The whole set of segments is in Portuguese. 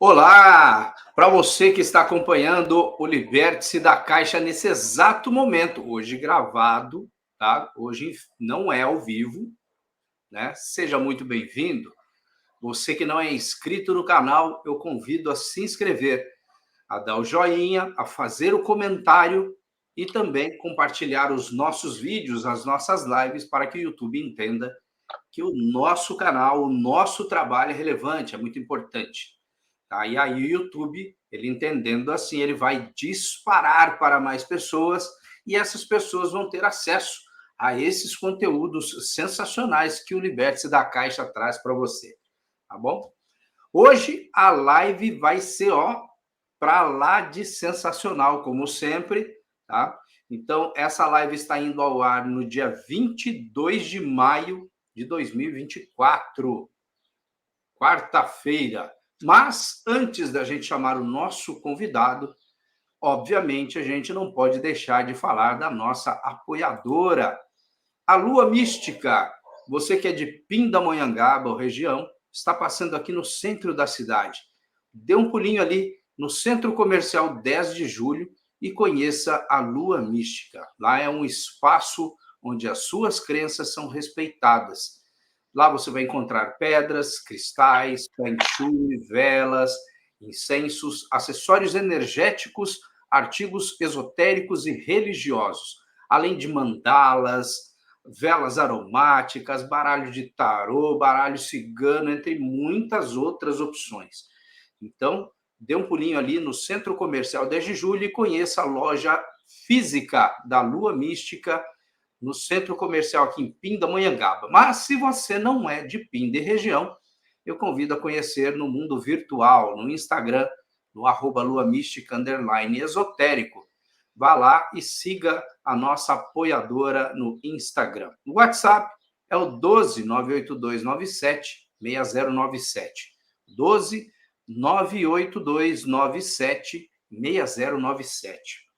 Olá! Para você que está acompanhando o Liberte-se da Caixa nesse exato momento, hoje gravado, tá? Hoje não é ao vivo, né? Seja muito bem-vindo. Você que não é inscrito no canal, eu convido a se inscrever, a dar o joinha, a fazer o comentário e também compartilhar os nossos vídeos, as nossas lives, para que o YouTube entenda que o nosso canal, o nosso trabalho é relevante, é muito importante. Tá? E aí o YouTube, ele entendendo assim, ele vai disparar para mais pessoas e essas pessoas vão ter acesso a esses conteúdos sensacionais que o Liberte-se da Caixa traz para você, tá bom? Hoje a live vai ser, para lá de sensacional, como sempre, tá? Então, essa live está indo ao ar no dia 22 de maio de 2024, quarta-feira. Mas, antes da gente chamar o nosso convidado, obviamente a gente não pode deixar de falar da nossa apoiadora, a Lua Mística. Você que é de Pindamonhangaba, ou região, está passando aqui no centro da cidade. Dê um pulinho ali no Centro Comercial 10 de Julho e conheça a Lua Mística. Lá é um espaço onde as suas crenças são respeitadas. Lá você vai encontrar pedras, cristais, feng shui, velas, incensos, acessórios energéticos, artigos esotéricos e religiosos, além de mandalas, velas aromáticas, baralho de tarô, baralho cigano, entre muitas outras opções. Então, dê um pulinho ali no Centro Comercial 10 de Julho e conheça a loja física da Lua Mística, no Centro Comercial aqui em Pindamonhangaba. Mas se você não é de Pinda e região, eu convido a conhecer no mundo virtual, no Instagram, no @luamística_esotérico. Vá lá e siga a nossa apoiadora no Instagram. O WhatsApp é o 12 98297 6097. 12 98297 6097.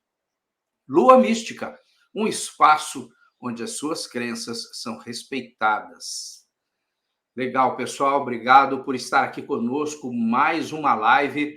Lua Mística, um espaço onde as suas crenças são respeitadas. Legal, pessoal, obrigado por estar aqui conosco, mais uma live.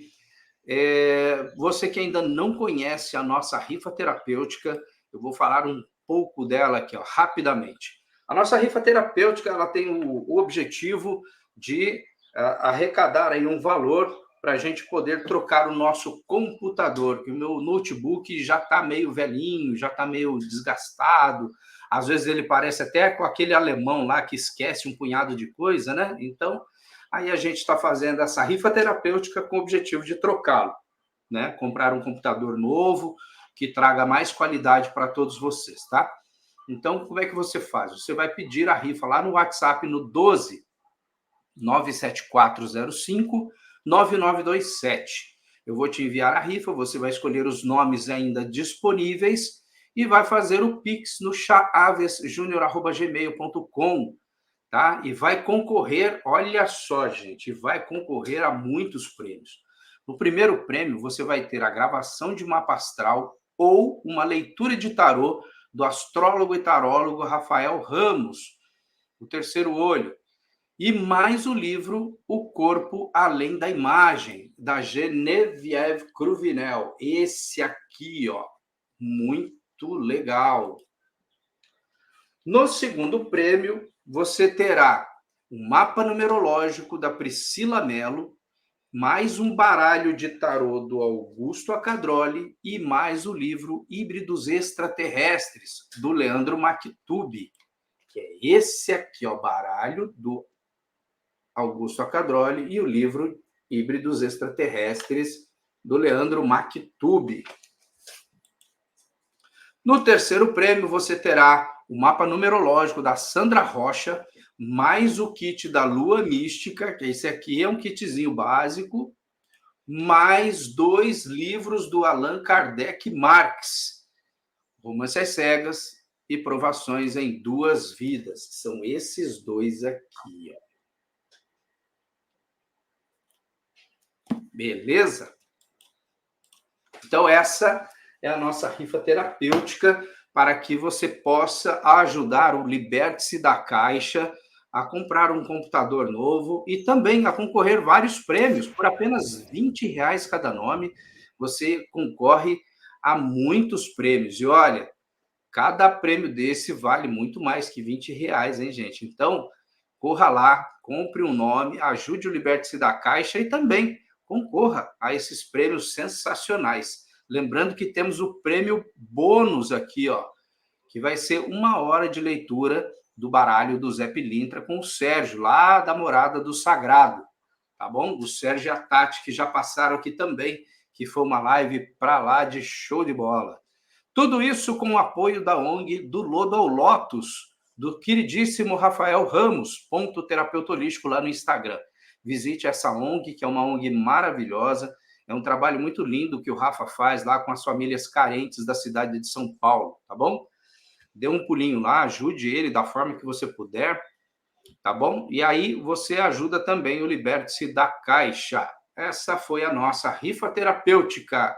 Você que ainda não conhece a nossa rifa terapêutica, eu vou falar um pouco dela aqui, rapidamente. A nossa rifa terapêutica, ela tem o objetivo de arrecadar aí um valor para a gente poder trocar o nosso computador, que o meu notebook já está meio velhinho, já está meio desgastado, às vezes ele parece até com aquele alemão lá que esquece um punhado de coisa, né? Então, aí a gente está fazendo essa rifa terapêutica com o objetivo de trocá-lo, né? Comprar um computador novo, que traga mais qualidade para todos vocês, tá? Então, como é que você faz? Você vai pedir a rifa lá no WhatsApp no 12 97405 9927. Eu vou te enviar a rifa, você vai escolher os nomes ainda disponíveis e vai fazer o Pix no chaavesjunior@gmail.com, tá? E vai concorrer, olha só, gente, vai concorrer a muitos prêmios. No primeiro prêmio, você vai ter a gravação de mapa astral ou uma leitura de tarô do astrólogo e tarólogo Rafael Ramos, O Terceiro Olho, e mais o livro O Corpo Além da Imagem, da Geneviève Cruvinel. Esse aqui, muito legal. No segundo prêmio, você terá um mapa numerológico da Priscila Mello, mais um baralho de tarô do Augusto Acadroli e mais o livro Híbridos Extraterrestres, do Leandro Maktub, que é esse aqui, baralho do Augusto Acadroli e o livro Híbridos Extraterrestres, do Leandro Maktub. No terceiro prêmio, você terá o mapa numerológico da Sandra Rocha, mais o kit da Lua Mística, que esse aqui é um kitzinho básico, mais 2 livros do Allan Kardec Marx, Romance às Cegas e Provações em Duas Vidas. São esses dois aqui, Beleza? Então, essa é a nossa rifa terapêutica para que você possa ajudar o Liberte-se da Caixa a comprar um computador novo e também a concorrer vários prêmios. Por apenas R$ 20 cada nome, você concorre a muitos prêmios. E olha, cada prêmio desse vale muito mais que R$ 20, hein, gente? Então, corra lá, compre um nome, ajude o Liberte-se da Caixa e também concorra a esses prêmios sensacionais. Lembrando que temos o prêmio bônus aqui, ó, que vai ser 1 hora de leitura do baralho do Zé Pilintra com o Sérgio, lá da Morada do Sagrado, tá bom? O Sérgio e a Tati, que já passaram aqui também, que foi uma live para lá de show de bola. Tudo isso com o apoio da ONG do Lodo ao Lótus, do queridíssimo Rafael Ramos, ponto terapeuta holístico lá no Instagram. Visite essa ONG, que é uma ONG maravilhosa, é um trabalho muito lindo que o Rafa faz lá com as famílias carentes da cidade de São Paulo, tá bom? Dê um pulinho lá, ajude ele da forma que você puder, tá bom? E aí você ajuda também o Liberte-se da Caixa. Essa foi a nossa rifa terapêutica.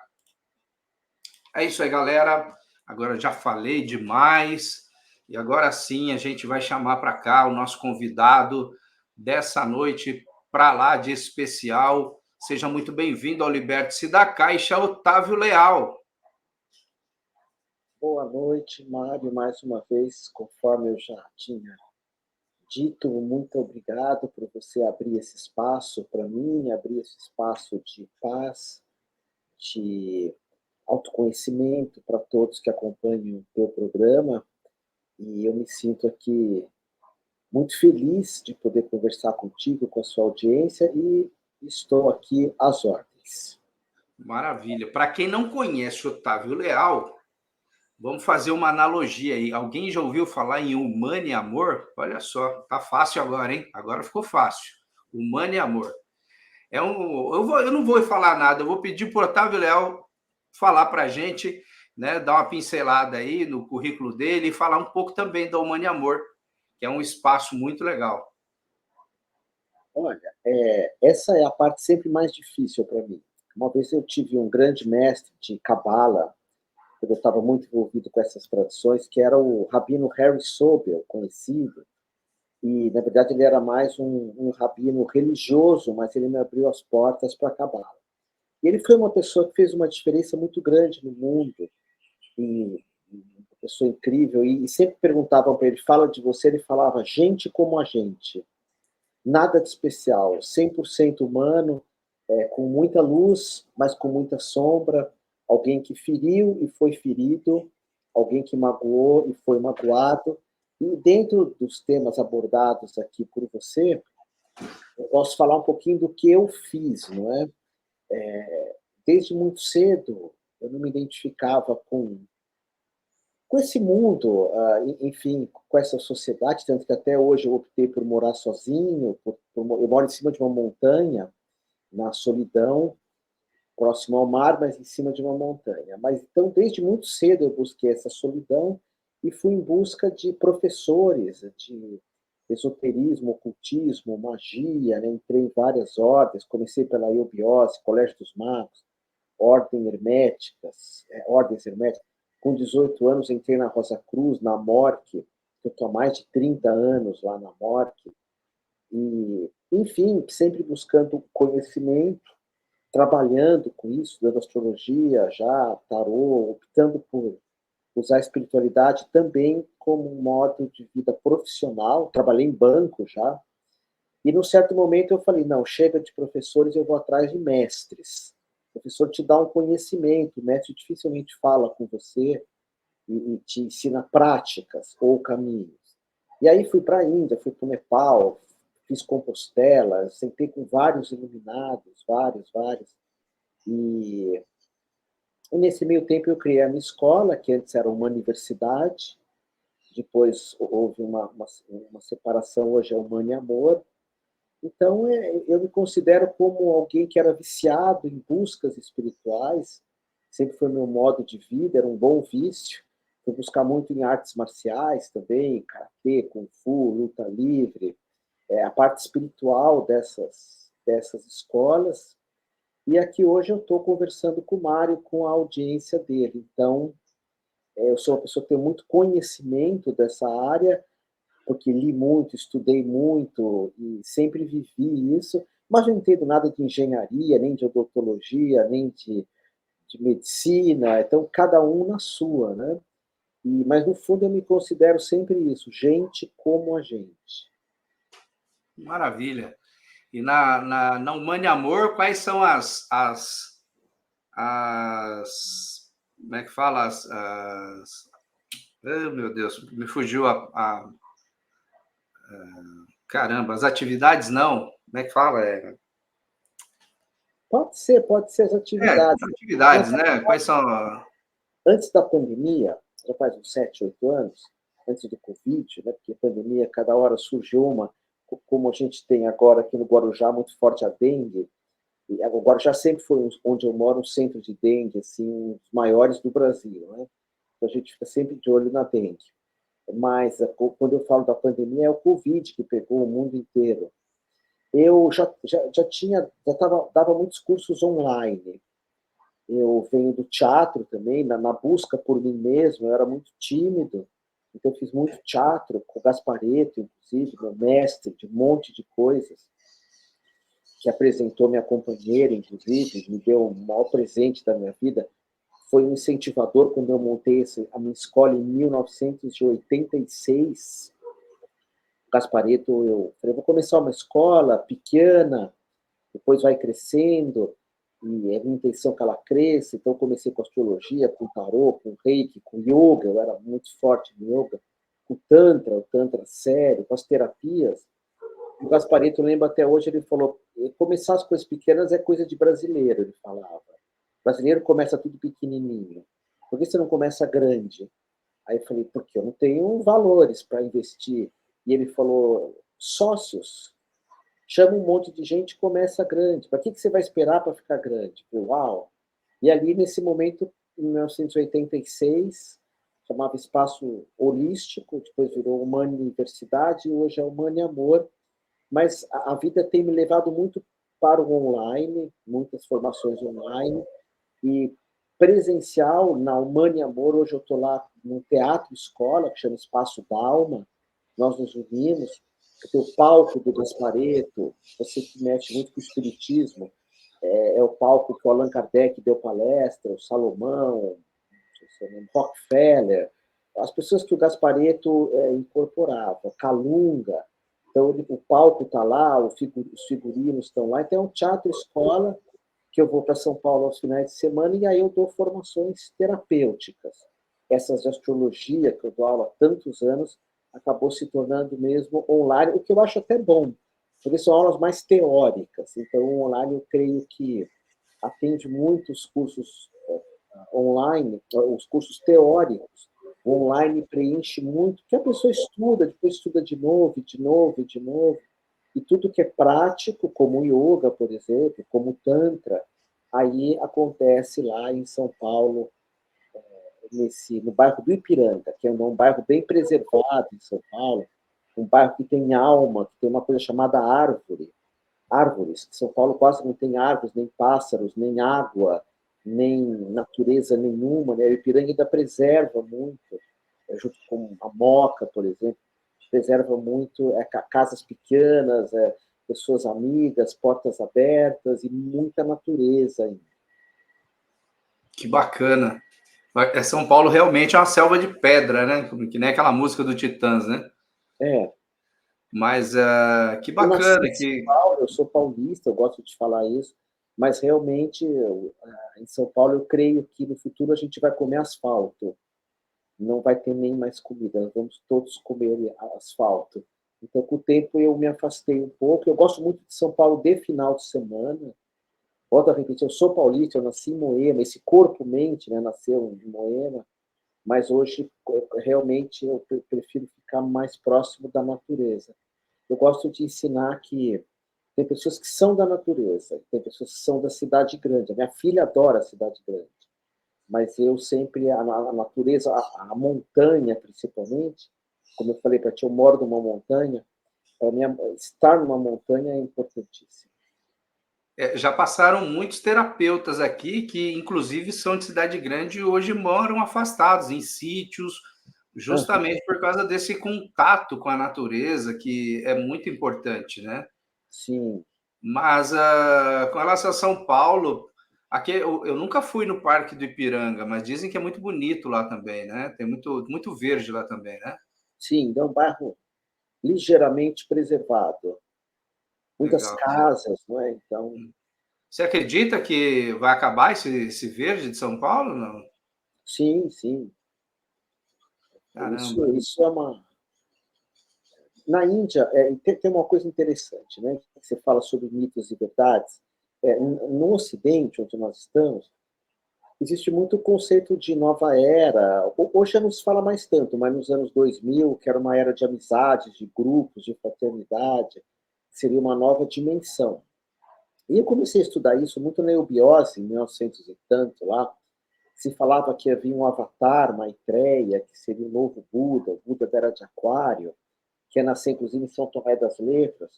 É isso aí, galera. Agora já falei demais. E agora sim a gente vai chamar para cá o nosso convidado dessa noite para lá de especial. Seja muito bem-vindo ao Liberte-se da Caixa, Otávio Leal. Boa noite, Mário, mais uma vez, conforme eu já tinha dito, muito obrigado por você abrir esse espaço para mim, abrir esse espaço de paz, de autoconhecimento para todos que acompanham o teu programa. E eu me sinto aqui muito feliz de poder conversar contigo, com a sua audiência, e estou aqui às ordens. Maravilha. Para quem não conhece Otávio Leal, vamos fazer uma analogia aí. Alguém já ouviu falar em Humano e Amor? Olha só, tá fácil agora, hein? Agora ficou fácil. Humano e Amor. Eu não vou falar nada, eu vou pedir para o Otávio Leal falar para a gente, né, dar uma pincelada aí no currículo dele e falar um pouco também da Humano e Amor, que é um espaço muito legal. Olha, essa é a parte sempre mais difícil para mim. Uma vez eu tive um grande mestre de Cabala, eu estava muito envolvido com essas tradições, que era o rabino Harry Sobel, conhecido, e, na verdade, ele era mais um rabino religioso, mas ele me abriu as portas para a Cabala. E ele foi uma pessoa que fez uma diferença muito grande no mundo, e uma pessoa incrível, e sempre perguntavam para ele, fala de você, ele falava, gente como a gente, nada de especial, 100% humano, com muita luz, mas com muita sombra, alguém que feriu e foi ferido, alguém que magoou e foi magoado. E dentro dos temas abordados aqui por você, eu posso falar um pouquinho do que eu fiz, não é? Desde muito cedo, eu não me identificava com esse mundo, enfim, com essa sociedade, tanto que até hoje eu optei por morar sozinho, eu moro em cima de uma montanha, na solidão, próximo ao mar, mas em cima de uma montanha. Mas então, desde muito cedo eu busquei essa solidão e fui em busca de professores de esoterismo, ocultismo, magia, né? Entrei em várias ordens, comecei pela eubiose, Colégio dos Magos, ordens herméticas. Com 18 anos entrei na Rosa Cruz, na Morque, eu estou há mais de 30 anos lá na Morque, e, enfim, sempre buscando conhecimento, trabalhando com isso, dando astrologia já, tarô, optando por usar a espiritualidade também como um modo de vida profissional. Trabalhei em banco já. E, num certo momento, eu falei, não, chega de professores, eu vou atrás de mestres. O professor te dá um conhecimento, o mestre dificilmente fala com você e te ensina práticas ou caminhos. E aí fui para a Índia, fui para o Nepal, fiz Compostela, sentei com vários iluminados, vários. E nesse meio tempo eu criei a minha escola, que antes era uma universidade, depois houve uma separação, hoje é Humano e Amor. Então eu me considero como alguém que era viciado em buscas espirituais, sempre foi meu modo de vida, era um bom vício. Fui buscar muito em artes marciais também, karatê, kung fu, luta livre, a parte espiritual dessas escolas. E aqui hoje eu estou conversando com o Mário, com a audiência dele. Então, eu sou uma pessoa que tem muito conhecimento dessa área, porque li muito, estudei muito e sempre vivi isso, mas não entendo nada de engenharia, nem de odontologia, nem de medicina, então cada um na sua, né? Mas no fundo eu me considero sempre isso, gente como a gente. Maravilha. E na Humane Amor, quais são como é que fala? Oh, meu Deus, me fugiu caramba, as atividades não. Como é que fala? Pode ser as atividades. Atividades, né? Quais são? Antes da pandemia, já faz uns 7, 8 anos, antes do Covid, né, porque a pandemia, cada hora surgiu uma, como a gente tem agora aqui no Guarujá, muito forte a dengue, e o Guarujá sempre foi onde eu moro, um centro de dengue, assim, um dos maiores do Brasil, né? Então a gente fica sempre de olho na dengue. Mas quando eu falo da pandemia, é o Covid que pegou o mundo inteiro. Eu já tinha, dava muitos cursos online. Eu venho do teatro também, na busca por mim mesmo, eu era muito tímido, então eu fiz muito teatro com o Gasparetto, inclusive, meu mestre, de um monte de coisas, que apresentou minha companheira, inclusive, me deu o maior presente da minha vida, foi um incentivador quando eu montei a minha escola em 1986. O Gasparetto, eu falei, vou começar uma escola pequena, depois vai crescendo, e é minha intenção que ela cresça, então eu comecei com astrologia, com tarô, com reiki, com yoga, eu era muito forte no yoga, com o tantra sério, com as terapias. O Gasparetto, eu lembro até hoje, ele falou, começar as coisas pequenas é coisa de brasileiro, ele falava. O brasileiro começa tudo pequenininho. Por que você não começa grande? Aí eu falei, porque eu não tenho valores para investir. E ele falou, sócios. Chama um monte de gente e começa grande. Para que você vai esperar para ficar grande? Uau! E ali, nesse momento, em 1986, chamava Espaço Holístico, depois virou Humane Universidade, e hoje é Humane Amor. Mas a vida tem me levado muito para o online, muitas formações online, e presencial na Humane Amor. Hoje eu estou lá no Teatro Escola, que chama Espaço Dalma, nós nos unimos, tem o palco do Gasparetto, você que mexe muito com o espiritismo, é o palco que o Allan Kardec deu palestra, o Salomão, Rockefeller, as pessoas que o Gasparetto incorporava, Calunga, então o palco está lá, os figurinos estão lá, então é um teatro-escola que eu vou para São Paulo aos finais de semana e aí eu dou formações terapêuticas. Essas de astrologia, que eu dou aula há tantos anos, acabou se tornando mesmo online, o que eu acho até bom, porque são aulas mais teóricas. Então, o online eu creio que atende muitos cursos online, os cursos teóricos. O online preenche muito, que a pessoa estuda, depois estuda de novo, de novo, de novo. E tudo que é prático, como o yoga, por exemplo, como o tantra, aí acontece lá em São Paulo, no bairro do Ipiranga, que é um bairro bem preservado em São Paulo, um bairro que tem alma, que tem uma coisa chamada árvores. São Paulo quase não tem árvores, nem pássaros, nem água, nem natureza nenhuma. Né? O Ipiranga ainda preserva muito, junto com a Moca, por exemplo, preserva muito casas pequenas, pessoas amigas, portas abertas e muita natureza ainda. Que bacana. São Paulo realmente é uma selva de pedra, né? Que nem aquela música do Titãs, né? É. Mas que Eu nasci bacana em São que. Paulo, eu sou paulista, eu gosto de falar isso, mas realmente em São Paulo eu creio que no futuro a gente vai comer asfalto, não vai ter nem mais comida, nós vamos todos comer asfalto. Então, com o tempo, eu me afastei um pouco. Eu gosto muito de São Paulo de final de semana. Volto a repetir, eu sou paulista, eu nasci em Moema, esse corpo-mente né, nasceu em Moema, mas hoje, realmente, eu prefiro ficar mais próximo da natureza. Eu gosto de ensinar que tem pessoas que são da natureza, tem pessoas que são da cidade grande. A minha filha adora a cidade grande, mas eu sempre, a natureza, a montanha principalmente, como eu falei para ti, eu moro numa montanha, para mim, estar numa montanha é importantíssimo. Já passaram muitos terapeutas aqui que, inclusive, são de cidade grande e hoje moram afastados, em sítios, justamente por causa desse contato com a natureza, que é muito importante, né? Sim. Mas com relação a São Paulo, aqui eu nunca fui no Parque do Ipiranga, mas dizem que é muito bonito lá também, né? Tem muito verde lá também, né? Sim, é um bairro ligeiramente preservado. Muitas Legal. casas, não é? Então, Você acredita que vai acabar esse verde de São Paulo? Não. sim, sim. Caramba. Isso é uma. Na Índia, tem uma coisa interessante, né? Você fala sobre mitos e verdades. No Ocidente, onde nós estamos, existe muito o conceito de nova era. Hoje já não se fala mais tanto, mas nos anos 2000, que era uma era de amizades, de grupos, de fraternidade, seria uma nova dimensão. E eu comecei a estudar isso muito na eubiose, em 1900 e tanto, lá. Se falava que havia um avatar, Maitreya, que seria o novo Buda, o Buda da Era de Aquário, que ia nascer, inclusive, em São Tomé das Letras.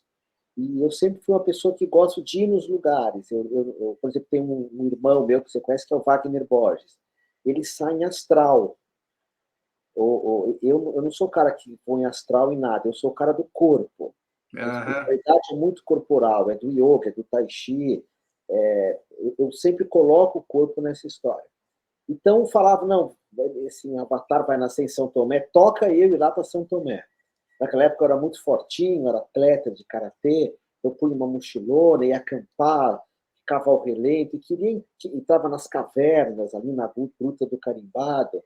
E eu sempre fui uma pessoa que gosto de ir nos lugares. Por exemplo, tem um irmão meu que você conhece, que é o Wagner Borges. Ele sai em astral. Eu não sou o cara que põe astral em nada, eu sou o cara do corpo. A Aham. espiritualidade é muito corporal, é do yoga, é do tai chi. Eu sempre coloco o corpo nessa história. Então falava, não, esse avatar vai nascer em São Tomé, toca eu ir lá para São Tomé. Naquela época eu era muito fortinho, era atleta de karatê, eu punha uma mochilona, ia acampar, ficava ao relento, entrava nas cavernas, ali na Gruta do Carimbado.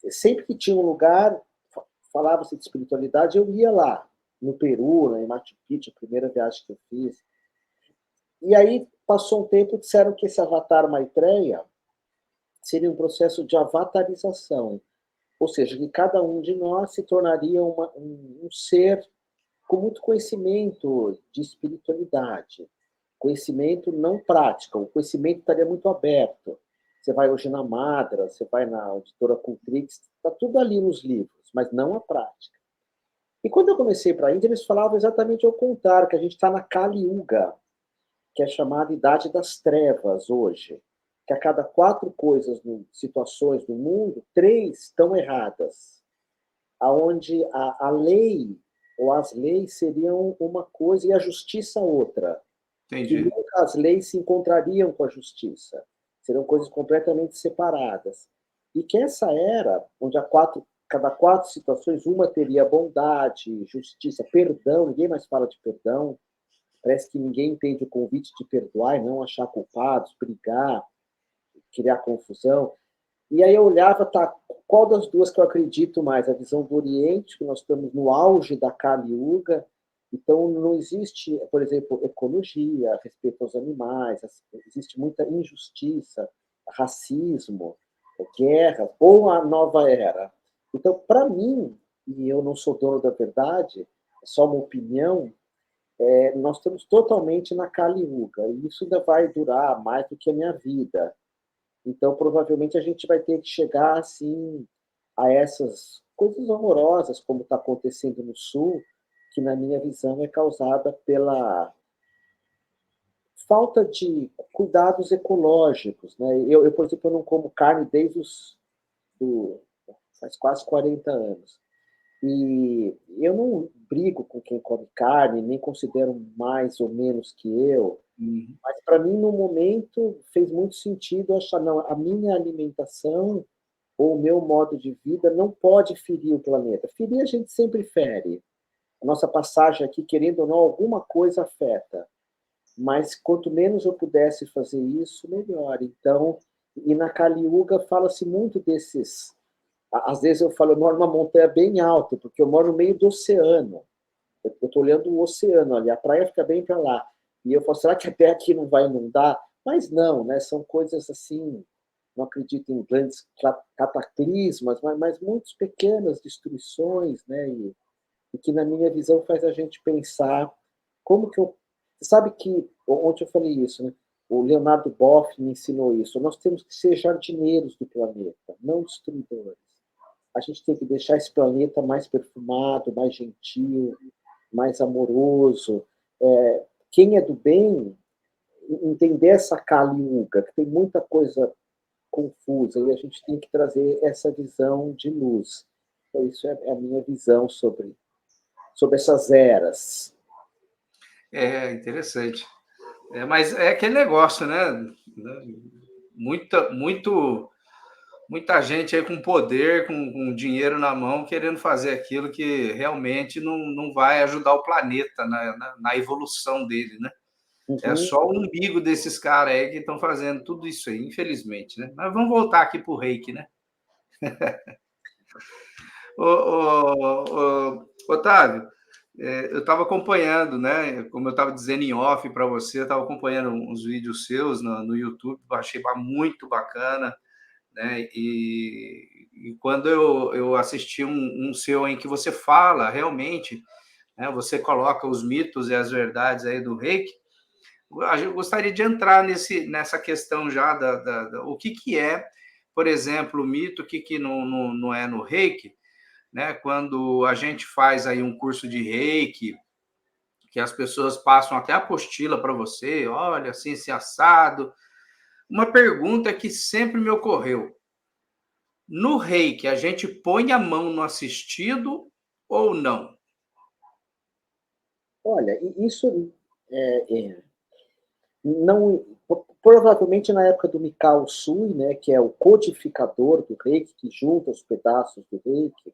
Sempre que tinha um lugar, falava-se de espiritualidade, eu ia lá, no Peru, em Machu Picchu, a primeira viagem que eu fiz. E aí, passou um tempo, disseram que esse avatar Maitreya seria um processo de avatarização, ou seja, que cada um de nós se tornaria um ser com muito conhecimento de espiritualidade, conhecimento não prático, o conhecimento estaria muito aberto. Você vai hoje na Madra, você vai na Editora Cultrix, está tudo ali nos livros, mas não a prática. E quando eu comecei para a Índia, eles falavam exatamente ao contrário, que a gente está na Kali Yuga, que é chamada Idade das Trevas hoje, que a cada 4 coisas, situações no mundo, 3 estão erradas, aonde a lei ou as leis seriam uma coisa e a justiça outra, que Entendi. nunca as leis se encontrariam com a justiça, seriam coisas completamente separadas. E que essa era, onde cada 4 situações, uma teria bondade, justiça, perdão, ninguém mais fala de perdão, parece que ninguém entende o convite de perdoar e não achar culpados, brigar, criar confusão. E aí eu olhava, tá, qual das duas que eu acredito mais? A visão do Oriente, que nós estamos no auge da Kali Yuga, então não existe, por exemplo, ecologia, respeito aos animais, existe muita injustiça, racismo, guerra, ou a nova era. Então, para mim, e eu não sou dono da verdade, é só uma opinião, nós estamos totalmente na Kali Yuga, e isso ainda vai durar mais do que a minha vida. Então, provavelmente, a gente vai ter que chegar assim a essas coisas horrorosas, como está acontecendo no Sul, que, na minha visão, é causada pela falta de cuidados ecológicos. Né? Por exemplo, eu não como carne desde faz quase 40 anos. E eu não brigo com quem come carne, nem considero mais ou menos que eu. Uhum. Mas para mim, no momento, fez muito sentido achar, não, a minha alimentação ou o meu modo de vida não pode ferir o planeta. Ferir a gente sempre fere. A nossa passagem aqui, querendo ou não, alguma coisa afeta. Mas quanto menos eu pudesse fazer isso, melhor. Então, e na Kali Yuga fala-se muito desses. Às vezes eu falo, eu moro numa montanha bem alta, porque eu moro no meio do oceano. Eu estou olhando o oceano ali, a praia fica bem para lá. E eu falo, será que até aqui não vai inundar? Mas não, né? São coisas assim, não acredito em grandes cataclismas, mas muitas pequenas destruições, né? E que, na minha visão, faz a gente pensar como que eu. Você sabe que, ontem eu falei isso, né? O Leonardo Boff me ensinou isso. Nós temos que ser jardineiros do planeta, não destruidores. A gente tem que deixar esse planeta mais perfumado, mais gentil, mais amoroso. Quem é do bem, entender essa Kali Yuga, que tem muita coisa confusa, e a gente tem que trazer essa visão de luz. Então, isso é a minha visão sobre essas eras. É interessante. Mas é aquele negócio, né? Muita gente aí com poder, com dinheiro na mão, querendo fazer aquilo que realmente não vai ajudar o planeta na evolução dele, né? É Uhum. só o umbigo desses caras aí que estão fazendo tudo isso aí, infelizmente, né? Mas vamos voltar aqui para o reiki, né? Otávio, eu estava acompanhando, né? Como eu estava dizendo em off para você, eu estava acompanhando uns vídeos seus no YouTube, achei muito bacana, né? E quando eu assisti um seu em que você fala realmente, né? Você coloca os mitos e as verdades aí do reiki. Eu gostaria de entrar nessa questão já o que é, por exemplo, o mito, o que não é no reiki, né? Quando a gente faz aí um curso de reiki, que as pessoas passam até apostila para você, olha, assim, esse assado. Uma pergunta que sempre me ocorreu: no reiki, a gente põe a mão no assistido ou não? Olha, isso não, provavelmente na época do Mikao Sui, né, que é o codificador do Reiki, que junta os pedaços do Reiki,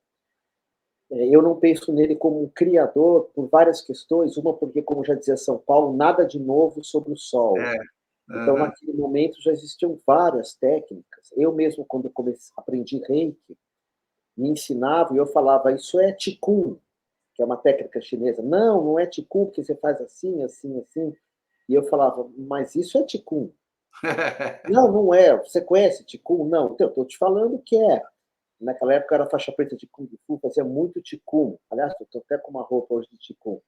eu não penso nele como um criador por várias questões. Uma, porque, como já dizia São Paulo, nada de novo sobre o sol. É, Então, uhum, naquele momento, já existiam várias técnicas. Eu mesmo, quando aprendi Reiki, me ensinava e eu falava, isso é Qigong, que é uma técnica chinesa. Não, não é Qigong, porque você faz assim, assim, assim. E eu falava, mas isso é Qigong. Não, não é. Você conhece Qigong? Não. Então, eu estou te falando que é. Naquela época eu era faixa preta de Kung Fu, fazia muito Qigong. Aliás, eu estou até com uma roupa hoje de Qigong,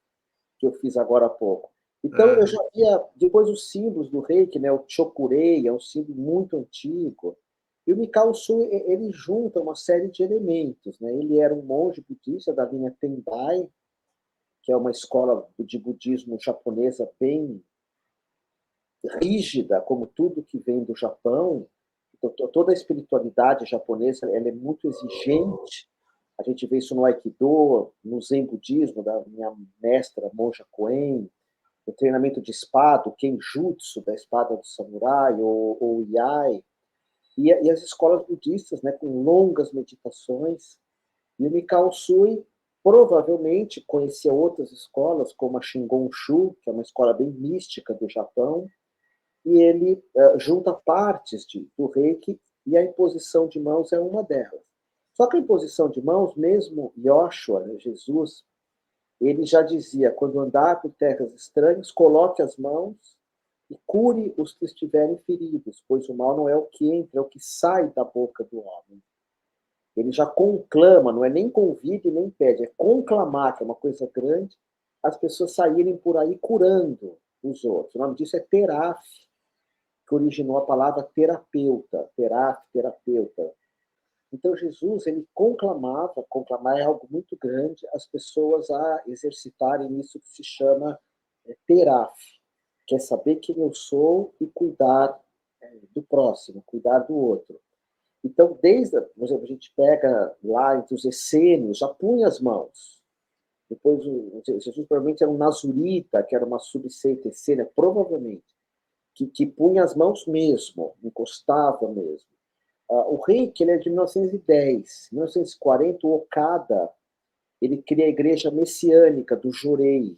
que eu fiz agora há pouco. Então, eu já via depois os símbolos do reiki, né? O Chokurei é um símbolo muito antigo. E o Mikao Sui, ele junta uma série de elementos, né? Ele era um monge budista da linha Tendai, que é uma escola de budismo japonesa bem rígida, como tudo que vem do Japão. Então, toda a espiritualidade japonesa ela é muito exigente. A gente vê isso no Aikido, no Zen budismo, da minha mestra Monja Koen, o treinamento de espada, o Kenjutsu, da espada do samurai, ou Iai, e as escolas budistas, né, com longas meditações. E o Mikao Sui provavelmente conhecia outras escolas, como a Shingon Shu, que é uma escola bem mística do Japão, e ele junta partes do reiki, e a imposição de mãos é uma delas. Só que a imposição de mãos, mesmo Yoshua, né, Jesus, ele já dizia, quando andar por terras estranhas, coloque as mãos e cure os que estiverem feridos, pois o mal não é o que entra, é o que sai da boca do homem. Ele já conclama, não é nem convide nem pede, é conclamar, que é uma coisa grande, as pessoas saírem por aí curando os outros. O nome disso é teraf, que originou a palavra terapeuta, terapeuta. Então, Jesus, ele conclamar é algo muito grande, as pessoas a exercitarem isso que se chama teraf, que é saber quem eu sou e cuidar do próximo, cuidar do outro. Então, por exemplo, a gente pega lá entre os essênios, já punha as mãos. Depois, Jesus provavelmente era um nazurita, que era uma subseita essênia, provavelmente, que punha as mãos mesmo, encostava mesmo. O Reiki ele é de 1910. Em 1940, o Okada ele cria a igreja messiânica do Jurei,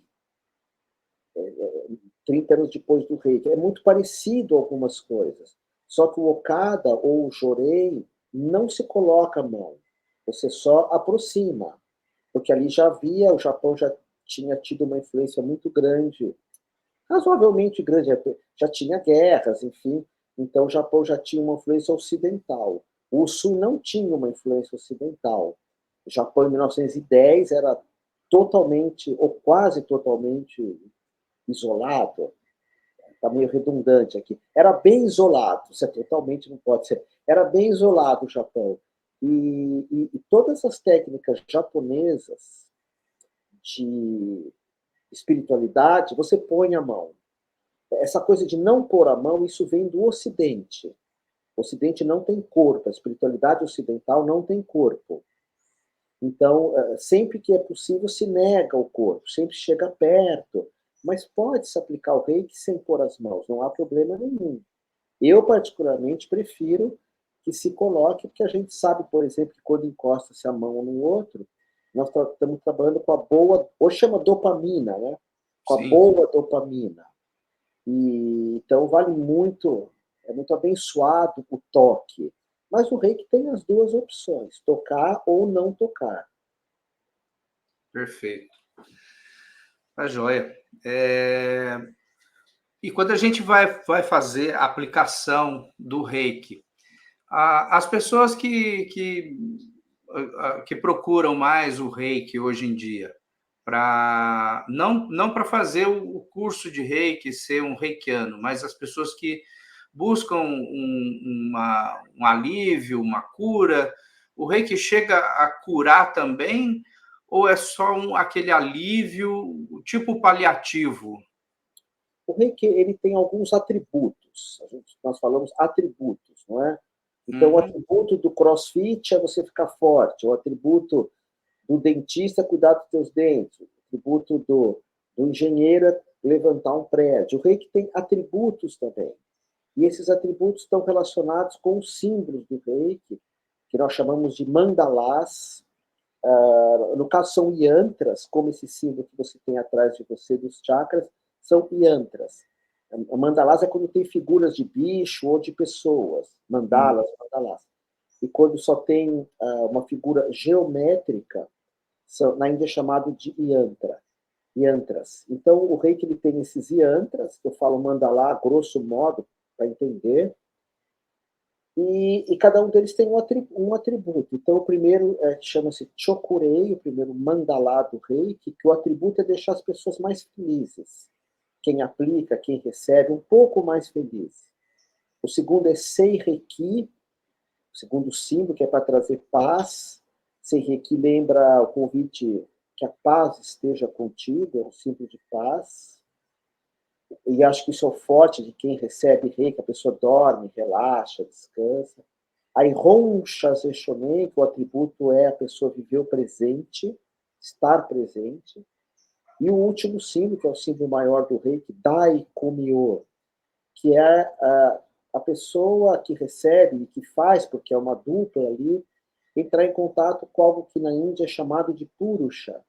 30 anos depois do Reiki. É muito parecido algumas coisas. Só que o Okada ou o Jurei não se coloca a mão. Você só aproxima. Porque ali já havia, o Japão já tinha tido uma influência muito grande, razoavelmente grande, já tinha guerras, enfim, então o Japão já tinha uma influência ocidental. O Sul não tinha uma influência ocidental. O Japão, em 1910, era totalmente, ou quase totalmente, isolado. Está meio redundante aqui. Era bem isolado, se é totalmente não pode ser. Era bem isolado o Japão. E todas as técnicas japonesas de espiritualidade, você põe a mão. Essa coisa de não pôr a mão, isso vem do Ocidente. O Ocidente não tem corpo, a espiritualidade ocidental não tem corpo. Então, sempre que é possível, se nega o corpo, sempre chega perto, mas pode-se aplicar o reiki sem pôr as mãos, não há problema nenhum. Eu, particularmente, prefiro que se coloque, porque a gente sabe, por exemplo, que quando encosta-se a mão no outro, nós estamos trabalhando com a boa, ou chama dopamina, né? Com a Sim, boa dopamina. E, então, vale muito, é muito abençoado o toque. Mas o reiki tem as duas opções, tocar ou não tocar. perfeito. Tá joia. E quando a gente vai fazer a aplicação do reiki, as pessoas que procuram mais o reiki hoje em dia, não para fazer o curso de reiki, ser um reikiano, mas as pessoas que buscam um alívio, uma cura, o reiki chega a curar também, ou é só aquele alívio, tipo paliativo? O reiki ele tem alguns atributos. Nós falamos atributos, não é? Então, o Uhum, atributo do crossfit é você ficar forte. O atributo do dentista é cuidar dos teus dentes. O atributo do engenheiro é levantar um prédio. O reiki tem atributos também. E esses atributos estão relacionados com os símbolos do reiki, que nós chamamos de mandalás. No caso, são yantras, como esse símbolo que você tem atrás de você dos chakras, são yantras. Mandalás é quando tem figuras de bicho ou de pessoas. uhum. Mandalás. E quando só tem uma figura geométrica, na Índia é chamado de yantras. Então, o reiki ele tem esses yantras, que eu falo mandalá, grosso modo, para entender, e cada um deles tem um atributo. Então, o primeiro chama-se Chokurei, o primeiro mandalá do reiki, que o atributo é deixar as pessoas mais felizes. Quem aplica, quem recebe, um pouco mais feliz. O segundo é Seireki, o segundo símbolo, que é para trazer paz. Seireki lembra o convite que a paz esteja contigo, é um símbolo de paz. E acho que isso é o forte de quem recebe reiki, a pessoa dorme, relaxa, descansa. Aí, Hon Shazeshonen, que o atributo é a pessoa viver o presente, estar presente. E o último símbolo, que é o símbolo maior do reiki, Dai Kumyo, que é a pessoa que recebe e que faz, porque é uma dupla ali, entrar em contato com algo que na Índia é chamado de Purusha,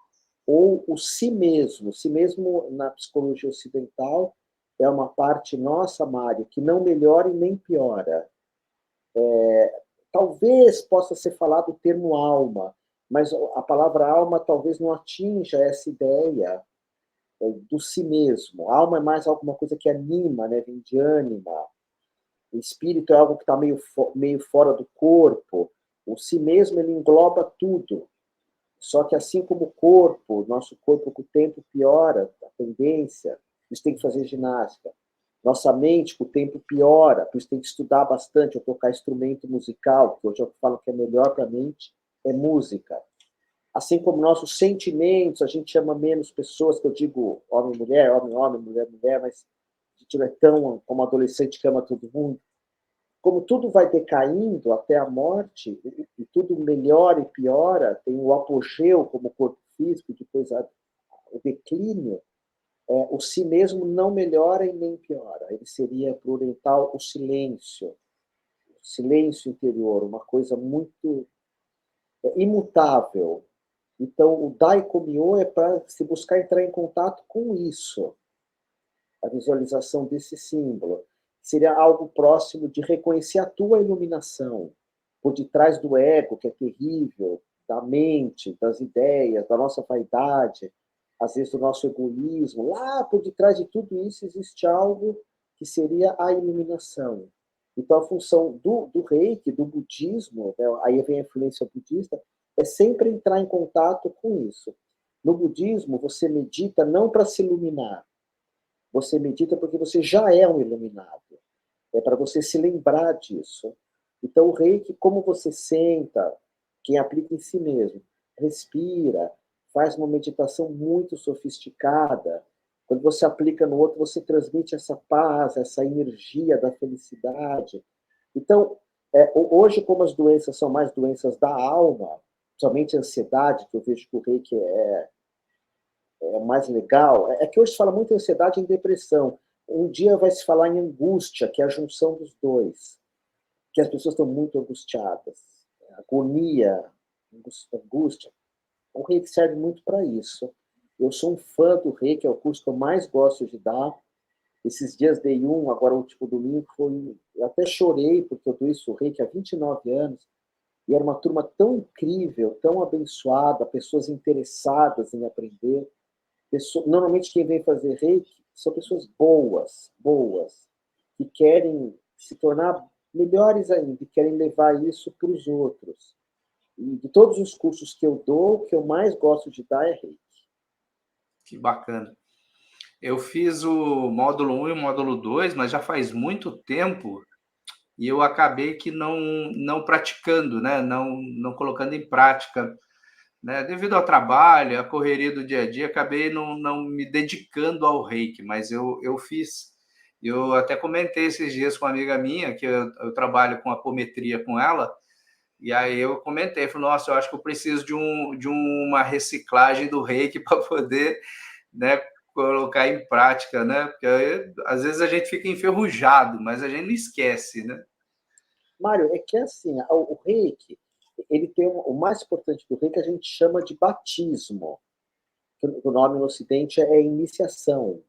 ou o si mesmo. Si mesmo, na psicologia ocidental, é uma parte nossa, Mário, que não melhora e nem piora. Talvez possa ser falado o termo alma, mas a palavra alma talvez não atinja essa ideia do si mesmo. Alma é mais alguma coisa que anima, né? Vem de ânima. O espírito é algo que está meio fora do corpo. O si mesmo ele engloba tudo. Só que assim como o corpo, nosso corpo com o tempo piora, a tendência, por isso tem que fazer ginástica. Nossa mente com o tempo piora, por isso tem que estudar bastante, ou tocar instrumento musical, que hoje eu falo que é melhor para a mente, é música. Assim como nossos sentimentos, a gente ama menos pessoas, que eu digo homem, mulher, mas a gente não é tão como adolescente que ama todo mundo. Como tudo vai decaindo até a morte, e tudo melhora e piora, tem o apogeu como corpo físico, depois o declínio, o si mesmo não melhora e nem piora. Ele seria, para o oriental, o silêncio interior, uma coisa muito imutável. Então, o Daikomyo é para se buscar entrar em contato com isso, a visualização desse símbolo. Seria algo próximo de reconhecer a tua iluminação, por detrás do ego, que é terrível, da mente, das ideias, da nossa vaidade, às vezes do nosso egoísmo. Lá por detrás de tudo isso existe algo que seria a iluminação. Então, a função do reiki, do budismo, né, aí vem a influência budista, é sempre entrar em contato com isso. No budismo, você medita não para se iluminar, você medita porque você já é um iluminado. É para você se lembrar disso. Então, o reiki, como você senta, quem aplica em si mesmo, respira, faz uma meditação muito sofisticada. Quando você aplica no outro, você transmite essa paz, essa energia da felicidade. Então, hoje, como as doenças são mais doenças da alma, somente a ansiedade, que eu vejo que o reiki é mais legal, é que hoje se fala muito em ansiedade e em depressão. Um dia vai se falar em angústia, que é a junção dos dois, que as pessoas estão muito angustiadas. Agonia, angústia. O reiki serve muito para isso. Eu sou um fã do reiki, é o curso que eu mais gosto de dar. Esses dias dei um, agora o último domingo foi... Eu até chorei, porque eu dou isso reiki há 29 anos, e era uma turma tão incrível, tão abençoada, pessoas interessadas em aprender. Normalmente quem vem fazer reiki são pessoas boas, que querem se tornar melhores ainda, e querem levar isso para os outros. E de todos os cursos que eu dou, o que eu mais gosto de dar é reiki. Que bacana. Eu fiz o módulo 1 e o módulo 2, mas já faz muito tempo, e eu acabei que não praticando, né? Não colocando em prática, né? Devido ao trabalho, à correria do dia a dia, acabei não me dedicando ao reiki, mas eu fiz. Eu até comentei esses dias com uma amiga minha, que eu trabalho com apometria com ela, e aí eu comentei, falei, nossa, eu acho que eu preciso de uma reciclagem do reiki para poder, né, colocar em prática, né? Porque aí, às vezes a gente fica enferrujado, mas a gente não esquece, né? Mário, é que assim, o reiki, ele tem o mais importante do reiki, a gente chama de batismo, que o nome no ocidente é iniciação.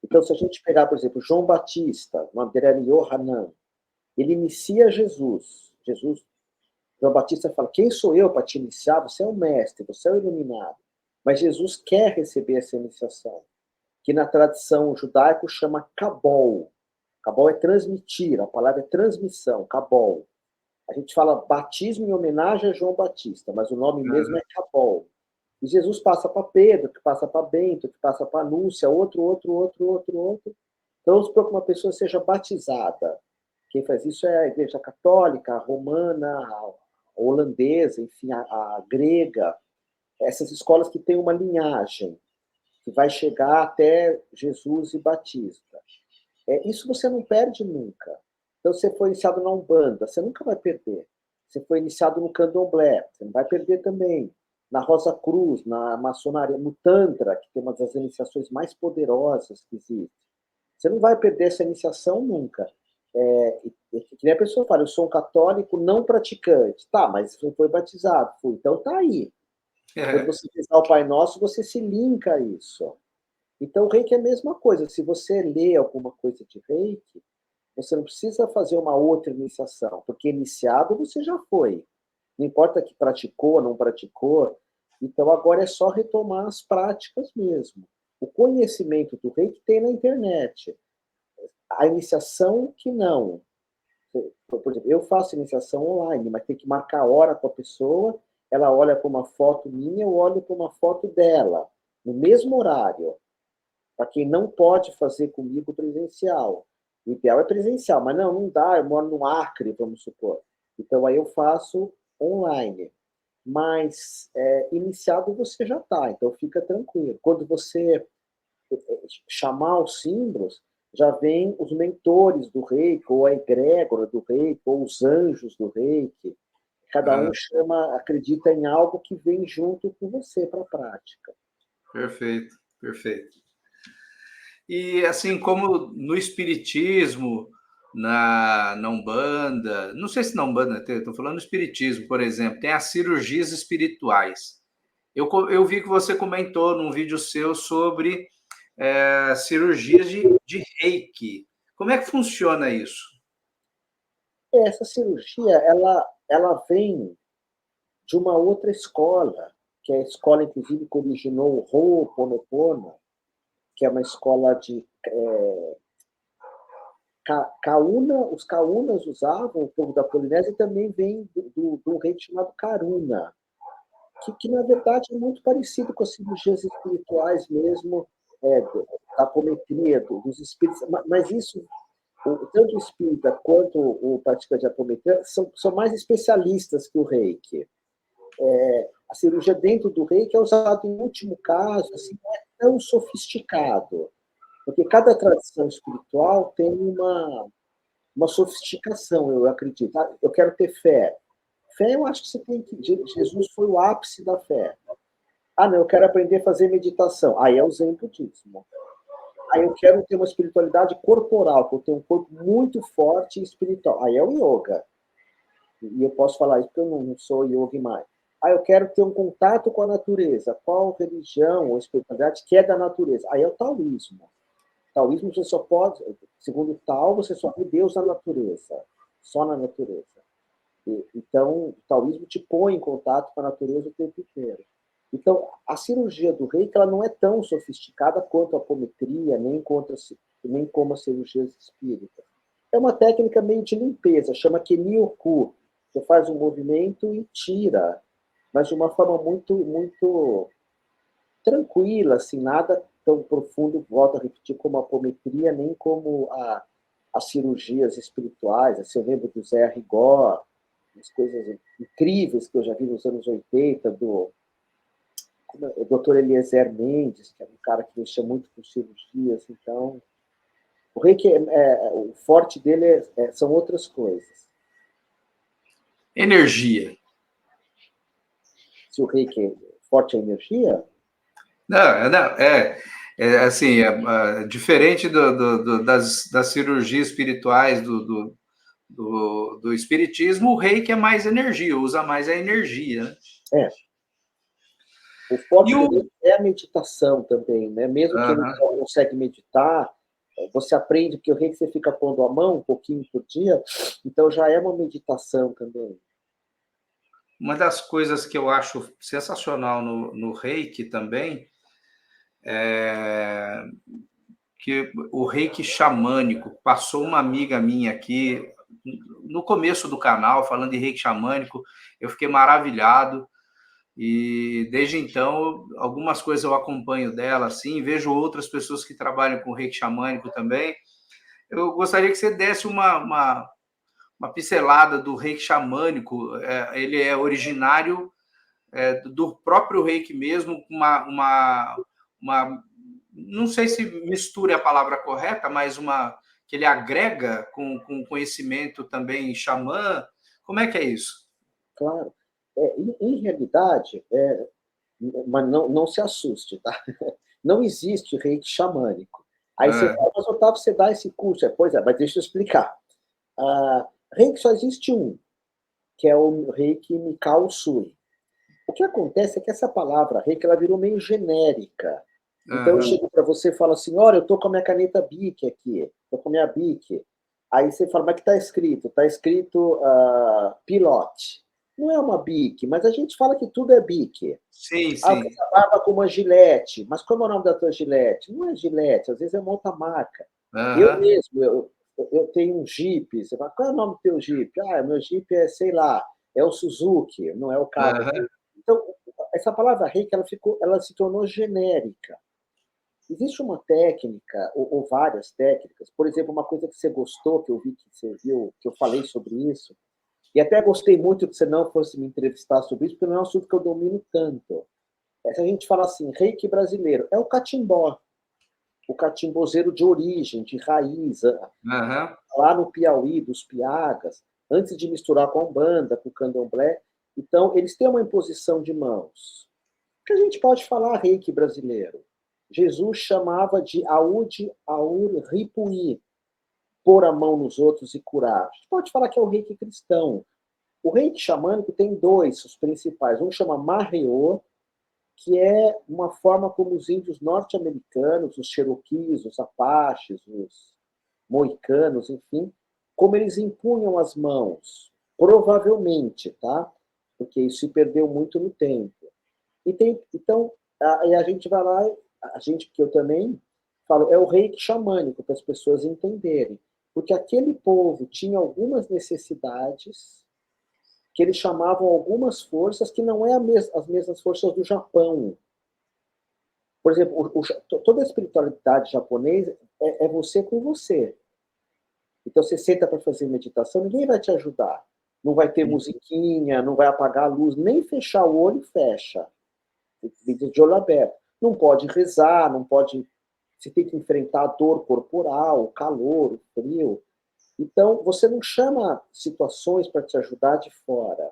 Então, se a gente pegar, por exemplo, João Batista, o nome dele era Yohanan, ele inicia Jesus. João Batista fala, quem sou eu para te iniciar? Você é o mestre, você é o iluminado. Mas Jesus quer receber essa iniciação, que na tradição judaica chama Kabol. Kabol é transmitir, a palavra é transmissão, Kabol. A gente fala batismo em homenagem a João Batista, mas o nome mesmo é Kabol. E Jesus passa para Pedro, que passa para Bento, que passa para Lúcia, outro. Então, vamos supor que uma pessoa seja batizada. Quem faz isso é a Igreja Católica, a Romana, a holandesa, enfim, a grega. Essas escolas que têm uma linhagem, que vai chegar até Jesus e Batista. Isso você não perde nunca. Então, você foi iniciado na Umbanda, você nunca vai perder. Você foi iniciado no Candomblé, você não vai perder também. Na Rosa Cruz, na maçonaria, no Tantra, que tem uma das iniciações mais poderosas que existe. Você não vai perder essa iniciação nunca. Que nem a pessoa fala, eu sou um católico não praticante. Tá, mas você foi batizado. Fui. Então tá aí. Quando você rezar o Pai Nosso, você se linka a isso. Então, o reiki é a mesma coisa. Se você lê alguma coisa de reiki, você não precisa fazer uma outra iniciação, porque iniciado você já foi. Não importa que praticou ou não praticou. Então, agora é só retomar as práticas mesmo. O conhecimento do reiki tem na internet. A iniciação que não. Por exemplo, eu faço iniciação online, mas tem que marcar hora com a pessoa, ela olha para uma foto minha, eu olho para uma foto dela, no mesmo horário. Para quem não pode fazer comigo presencial. O ideal é presencial, mas não dá, eu moro no Acre, vamos supor. Então, aí eu faço online. Mas iniciado você já está, então fica tranquilo. Quando você chamar os símbolos, já vem os mentores do reiki, ou a egrégora do reiki, ou os anjos do reiki. Cada um chama, acredita em algo que vem junto com você para a prática. Perfeito, perfeito. E assim como no espiritismo, na Umbanda, não sei se na Umbanda, estou falando do espiritismo, por exemplo, tem as cirurgias espirituais. Eu vi que você comentou num vídeo seu sobre cirurgias de reiki. Como é que funciona isso? Essa cirurgia, ela vem de uma outra escola, que é a escola, inclusive, que originou o Ho'oponopono, que é uma escola de Kauna. Os Kaunas usavam, o povo da Polinésia, e também vem do rei chamado Karuna, que na verdade é muito parecido com as cirurgias espirituais mesmo, da apometria, dos espíritos, mas isso, tanto o espírita quanto o praticante de apometria são mais especialistas que o reiki. A cirurgia dentro do reiki é usada em último caso, assim, não é tão sofisticado, porque cada tradição espiritual tem uma sofisticação, eu acredito. Eu quero ter fé. Fé, eu acho que você tem que... Jesus foi o ápice da fé. Ah, não, eu quero aprender a fazer meditação. Aí é o zen budismo. Aí eu quero ter uma espiritualidade corporal, que eu tenho um corpo muito forte e espiritual. Aí é o yoga. E eu posso falar isso porque eu não sou yogi mais. Aí eu quero ter um contato com a natureza. Qual religião ou espiritualidade que é da natureza? Aí é o taoísmo. Taoísmo você só pode, segundo o Tao, você só vê Deus na natureza. Só na natureza. Então, o taoísmo te põe em contato com a natureza o tempo inteiro. Então, a cirurgia do reiki ela não é tão sofisticada quanto a apometria, nem como as cirurgias espíritas. É uma técnica meio de limpeza, chama Kenyoku. Você faz um movimento e tira, mas de uma forma muito tranquila, assim, nada tão profundo, volto a repetir, como a apometria, nem como as cirurgias espirituais. Assim, eu lembro do Zé Rigor, as coisas incríveis que eu já vi nos anos 80, o Dr. Eliezer Mendes, que é um cara que mexia muito com cirurgias. Então, o reiki, o forte dele são outras coisas. Energia. Se o reiki é forte a energia? Não, assim, diferente das cirurgias espirituais do espiritismo, o reiki é mais energia, usa mais a energia, né? É. O forte do reiki é a meditação também, né? Mesmo que ele não consegue meditar, você aprende que o reiki você fica pondo a mão um pouquinho por dia, então já é uma meditação também. Uma das coisas que eu acho sensacional no reiki também é que o reiki xamânico, passou uma amiga minha aqui no começo do canal falando de reiki xamânico, eu fiquei maravilhado e desde então algumas coisas eu acompanho dela, assim, vejo outras pessoas que trabalham com reiki xamânico também. Eu gostaria que você desse uma pincelada do reiki xamânico. Ele é originário do próprio reiki mesmo, uma não sei se mistura é a palavra correta, mas que ele agrega com conhecimento também xamã. Como é que é isso? Claro. Em realidade, mas não se assuste, tá? Não existe reiki xamânico. Aí você fala, mas Otávio, você dá esse curso. Pois é, mas deixa eu explicar. Reiki só existe um, que é o reiki Mikao Usui. O que acontece é que essa palavra reiki ela virou meio genérica. Então eu chego para você e falo assim, olha, eu estou com a minha caneta Bic aqui, estou com a minha Bic. Aí você fala, mas o que está escrito? Está escrito Pilote. Não é uma Bic, mas a gente fala que tudo é Bic. Sim, Ah, sim. você barba com uma Gillette. Mas como é o nome da tua Gillette? Não é Gillette, às vezes é uma outra marca. Eu mesmo, eu tenho um Jeep. Você fala, qual é o nome do teu Jeep? Ah, meu Jeep é, sei lá, é o Suzuki, não é o carro. Então, essa palavra reiki, ela se tornou genérica. Existe uma técnica, ou várias técnicas, por exemplo, uma coisa que você gostou, que eu vi que você viu, que eu falei sobre isso, e até gostei muito que você não fosse me entrevistar sobre isso, porque não é um assunto que eu domino tanto. Se a gente fala assim, reiki brasileiro, é o catimbó, o catimbozeiro de origem, de raiz, lá no Piauí, dos Piagas, antes de misturar com a Umbanda, com o Candomblé. Então, eles têm uma imposição de mãos. O que a gente pode falar reiki brasileiro? Jesus chamava de Audi Aur Ripuí, pôr a mão nos outros e curar. A gente pode falar que é o reiki cristão. O reiki xamânico tem dois, os principais. Um chama Mahreô, que é uma forma como os índios norte-americanos, os Cherokees, os Apaches, os Moicanos, enfim, como eles impunham as mãos, provavelmente, tá? Porque isso se perdeu muito no tempo. Então, aí a gente vai lá, a gente que eu também falo, é o reiki xamânico, para as pessoas entenderem. Porque aquele povo tinha algumas necessidades que eles chamavam algumas forças que não é as mesmas forças do Japão. Por exemplo, toda a espiritualidade japonesa é você com você. Então, você senta para fazer meditação, ninguém vai te ajudar. Não vai ter musiquinha, não vai apagar a luz, nem fechar o olho, fecha. Vida de olho aberto. Não pode rezar, não pode... Você tem que enfrentar a dor corporal, o calor, o frio. Então, você não chama situações para te ajudar de fora.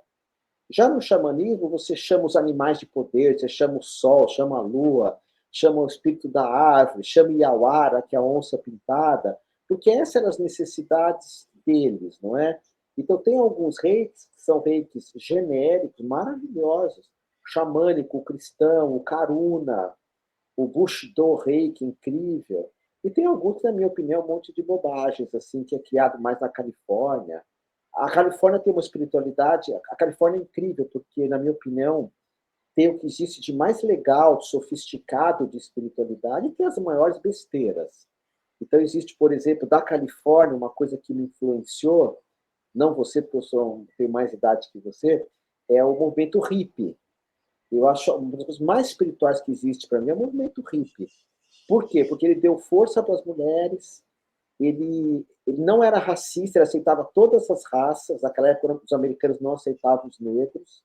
Já no xamanismo, você chama os animais de poder, você chama o sol, chama a lua, chama o espírito da árvore, chama Iauara, que é a onça pintada, porque essas eram as necessidades deles, não é? Então, tem alguns reis que são reis genéricos, maravilhosos, xamânico, o cristão, o Karuna, o Bushido Reiki, incrível. E tem alguns, na minha opinião, um monte de bobagens, assim, que é criado mais na Califórnia. A Califórnia tem uma espiritualidade, a Califórnia é incrível, porque, na minha opinião, tem o que existe de mais legal, sofisticado de espiritualidade e tem as maiores besteiras. Então, existe, por exemplo, da Califórnia, uma coisa que me influenciou, não você, porque tenho mais idade que você, é o movimento hippie. Eu acho uma das coisas mais espirituais que existe para mim é o movimento hippie. Por quê? Porque ele deu força para as mulheres, ele não era racista, ele aceitava todas as raças. Naquela época, os americanos não aceitavam os negros.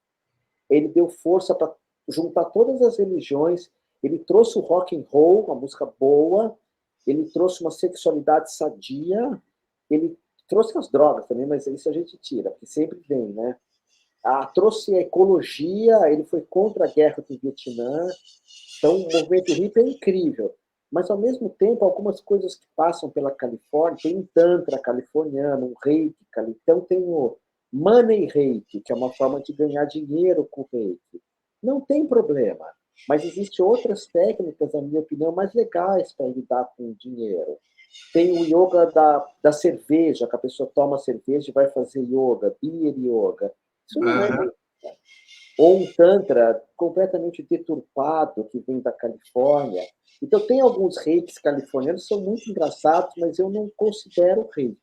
Ele deu força para juntar todas as religiões. Ele trouxe o rock and roll, uma música boa. Ele trouxe uma sexualidade sadia. Ele trouxe as drogas também, mas isso a gente tira, porque sempre vem, né? Trouxe a ecologia, ele foi contra a guerra do Vietnã. Então, o movimento hippie é incrível. Mas, ao mesmo tempo, algumas coisas que passam pela Califórnia, tem um tantra californiano, um reiki, então tem o money reiki, que é uma forma de ganhar dinheiro com reiki. Não tem problema, mas existem outras técnicas, na minha opinião, mais legais para lidar com o dinheiro. Tem o yoga da cerveja, que a pessoa toma cerveja e vai fazer yoga, beer yoga. Isso não é Aham. ou um tantra completamente deturpado que vem da Califórnia. Então, tem alguns reikis californianos que são muito engraçados, mas eu não considero reiki.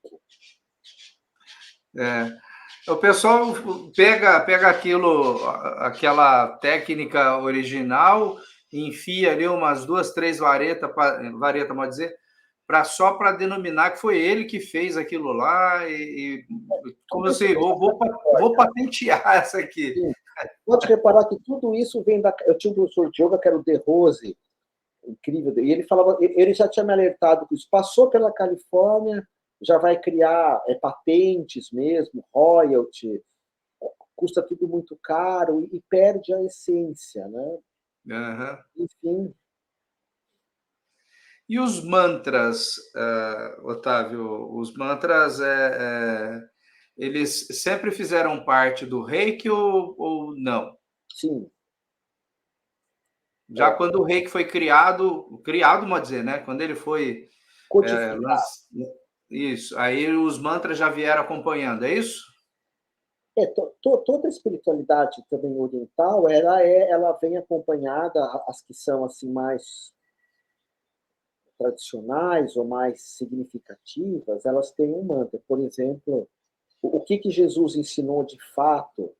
O pessoal pega aquela técnica original, enfia ali umas duas, três vareta, pode dizer, só para denominar que foi ele que fez aquilo lá, e como assim, vou patentear essa aqui. Sim. Pode reparar que tudo isso vem da. Eu tinha um professor de yoga que era o De Rose, incrível, e ele falava, ele já tinha me alertado que isso passou pela Califórnia, já vai criar patentes mesmo, royalty, custa tudo muito caro e perde a essência, né? Uhum. Enfim. E os mantras, Otávio, os mantras, eles sempre fizeram parte do Reiki ou não? Sim. Já quando o Reiki foi criado, pode dizer, né? Quando ele foi Codificar. isso, aí os mantras já vieram acompanhando, é isso? Toda a espiritualidade também oriental, ela vem acompanhada, as que são assim mais tradicionais ou mais significativas, elas têm um mantra. Por exemplo, o que Jesus ensinou de fato,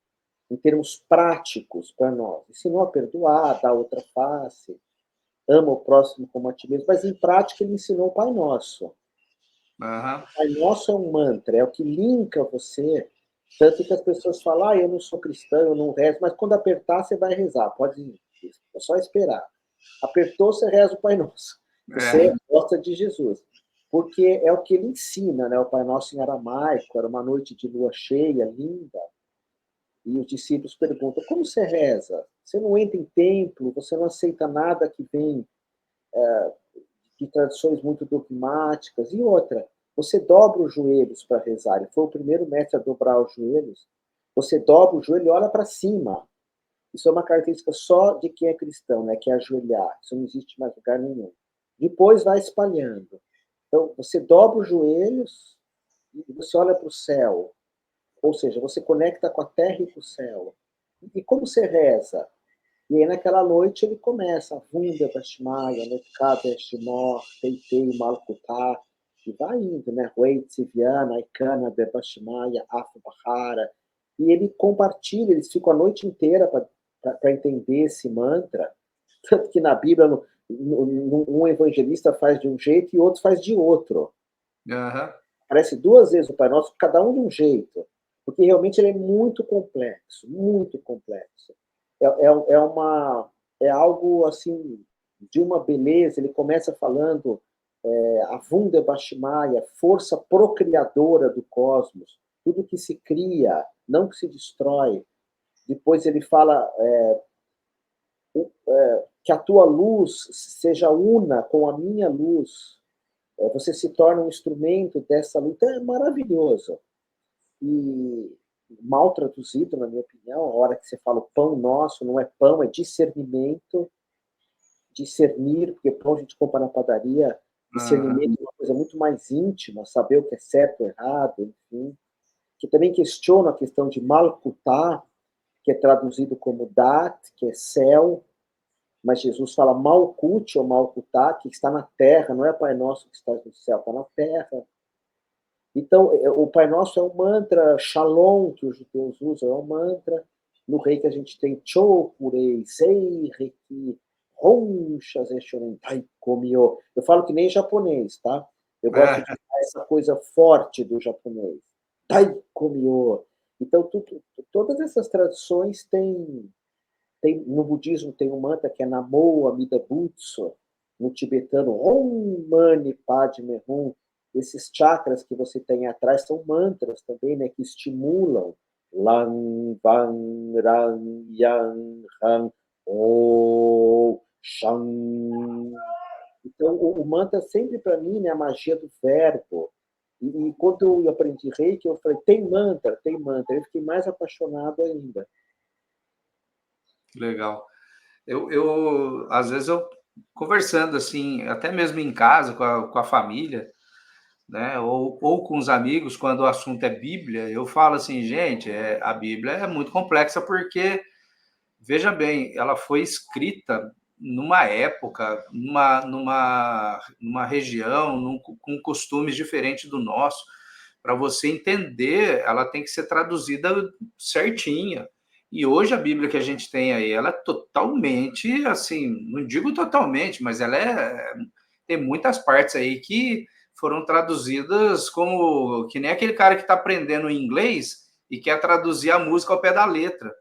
em termos práticos para nós? Ensinou a perdoar, dar outra face, ama o próximo como a ti mesmo, mas em prática ele ensinou o Pai Nosso. Uhum. O Pai Nosso é um mantra, é o que linka você. Tanto que as pessoas falam, eu não sou cristão, eu não rezo, mas quando apertar, você vai rezar. Pode ir, é só esperar. Apertou, você reza o Pai Nosso. Você gosta de Jesus. Porque é o que ele ensina, né? O Pai Nosso em aramaico, era uma noite de lua cheia, linda. E os discípulos perguntam, como você reza? Você não entra em templo, você não aceita nada que vem de tradições muito dogmáticas. E outra, você dobra os joelhos para rezar. Ele foi o primeiro mestre a dobrar os joelhos. Você dobra o joelho e olha para cima. Isso é uma característica só de quem é cristão, né? Que é ajoelhar. Isso não existe mais lugar nenhum. Depois vai espalhando. Então, você dobra os joelhos e você olha para o céu. Ou seja, você conecta com a terra e com o céu. E como você reza? E aí, naquela noite, ele começa, Vunda Dashmaya, Netkada Shimor, Teitei Malkutá, e vai indo, né? Rei Tsiviana, Aikana Debashmaya, Afubahara. E ele compartilha, eles ficam a noite inteira para entender esse mantra. Tanto que na Bíblia, um evangelista faz de um jeito e outro faz de outro. Uhum. Aparece duas vezes o Pai Nosso, cada um de um jeito. Porque realmente ele é muito complexo, muito complexo. É algo assim de uma beleza. Ele começa falando a Vunda Bashmaya, força procriadora do cosmos, tudo que se cria, não que se destrói. Depois ele fala que a tua luz seja una com a minha luz. Você se torna um instrumento dessa luz. Então, é maravilhoso. E mal traduzido, na minha opinião, a hora que você fala o pão nosso, não é pão, é discernimento, discernir, porque pão a gente compra na padaria, discernimento é uma coisa muito mais íntima, saber o que é certo ou errado, enfim, que também questiona a questão de Malkutá, que é traduzido como Dat, que é céu, mas Jesus fala Malkut ou Malkutá, que está na terra, não é Pai Nosso que está no céu, está na terra. Então, o Pai Nosso é um mantra, Shalom, que os judeus usam, é um mantra. No rei que a gente tem Chokurei, Sei, Reiki, Hon, Shazeshonen, Taikomyo. Eu falo que nem japonês, tá? Eu gosto de usar essa coisa forte do japonês. Taikomyo. Então, todas essas tradições têm... No budismo tem um mantra que é Namo Amida Butsu, no tibetano Om Mani Padme Hum. Esses chakras que você tem atrás são mantras também, né, que estimulam Lang, Van, Ran, Yang, Han, O, Shan. Então, o mantra sempre para mim é a magia do verbo. E quando eu aprendi Reiki, eu falei, tem mantra, tem mantra. Eu fiquei mais apaixonado ainda. Legal. Às vezes, eu conversando assim, até mesmo em casa, com a família, né? Ou com os amigos, quando o assunto é Bíblia, eu falo assim, gente, a Bíblia é muito complexa porque, veja bem, ela foi escrita numa época, numa região, com costumes diferentes do nosso. Para você entender, ela tem que ser traduzida certinha. E hoje a Bíblia que a gente tem aí, ela é totalmente, assim, não digo totalmente, mas tem muitas partes aí que foram traduzidas como que nem aquele cara que está aprendendo inglês e quer traduzir a música ao pé da letra.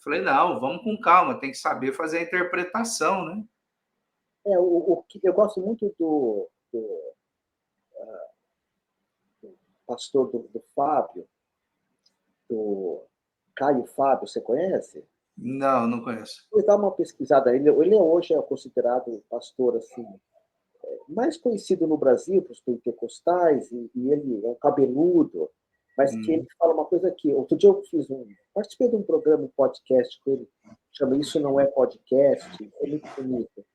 Falei, não, vamos com calma, tem que saber fazer a interpretação, né? Eu gosto muito do pastor do Fábio, do Caio Fábio, você conhece? Não, não conheço. Vou dar uma pesquisada. Ele hoje é considerado pastor assim, mais conhecido no Brasil para os pentecostais, e ele é um cabeludo, mas que ele fala uma coisa aqui. Outro dia eu participei de um programa, um podcast com ele, chama Isso Não É Podcast, é muito bonito.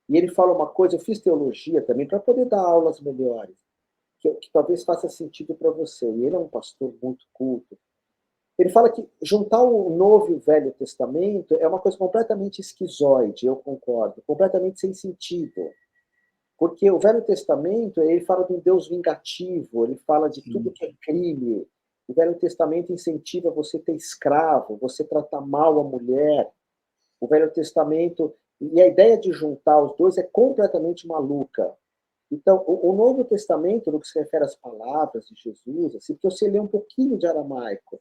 E ele fala uma coisa, eu fiz teologia também, para poder dar aulas melhores, que talvez faça sentido para você. E ele é um pastor muito culto. Ele fala que juntar o Novo e o Velho Testamento é uma coisa completamente esquizoide, eu concordo, completamente sem sentido. Porque o Velho Testamento, ele fala de um Deus vingativo, ele fala de tudo que é crime. O Velho Testamento incentiva você ter escravo, você tratar mal a mulher. O Velho Testamento... E a ideia de juntar os dois é completamente maluca. Então, o Novo Testamento, no que se refere às palavras de Jesus, assim, porque você lê um pouquinho de aramaico,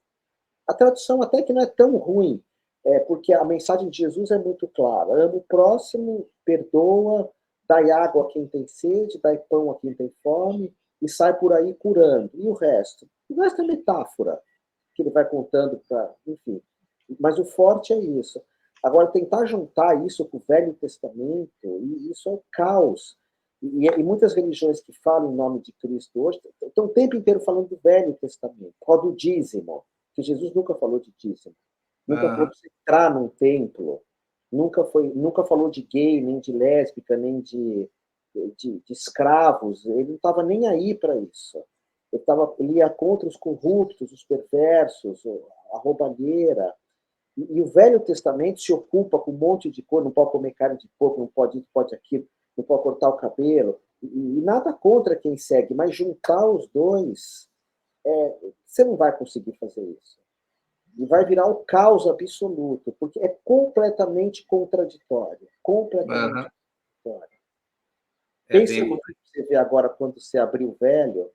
a tradução até que não é tão ruim, porque a mensagem de Jesus é muito clara. Ama o próximo, perdoa, dai água a quem tem sede, dai pão a quem tem fome, e sai por aí curando. E o resto? O resto é metáfora, que ele vai contando para... Enfim. Mas o forte é isso. Agora, tentar juntar isso com o Velho Testamento, isso é um caos. E muitas religiões que falam em nome de Cristo hoje estão o tempo inteiro falando do Velho Testamento, do dízimo, que Jesus nunca falou de dízimo, nunca falou de você entrar num templo, nunca falou de gay, nem de lésbica, nem de escravos. Ele não estava nem aí para isso. Ele ia contra os corruptos, os perversos, a roubalheira. E o Velho Testamento se ocupa com um monte de coisa, não pode comer carne de porco, não pode isso, pode aquilo, não pode cortar o cabelo. E nada contra quem segue, mas juntar os dois, você não vai conseguir fazer isso. E vai virar o caos absoluto, porque é completamente contraditório. Completamente contraditório. Pense no que você vê agora quando você abriu o Velho,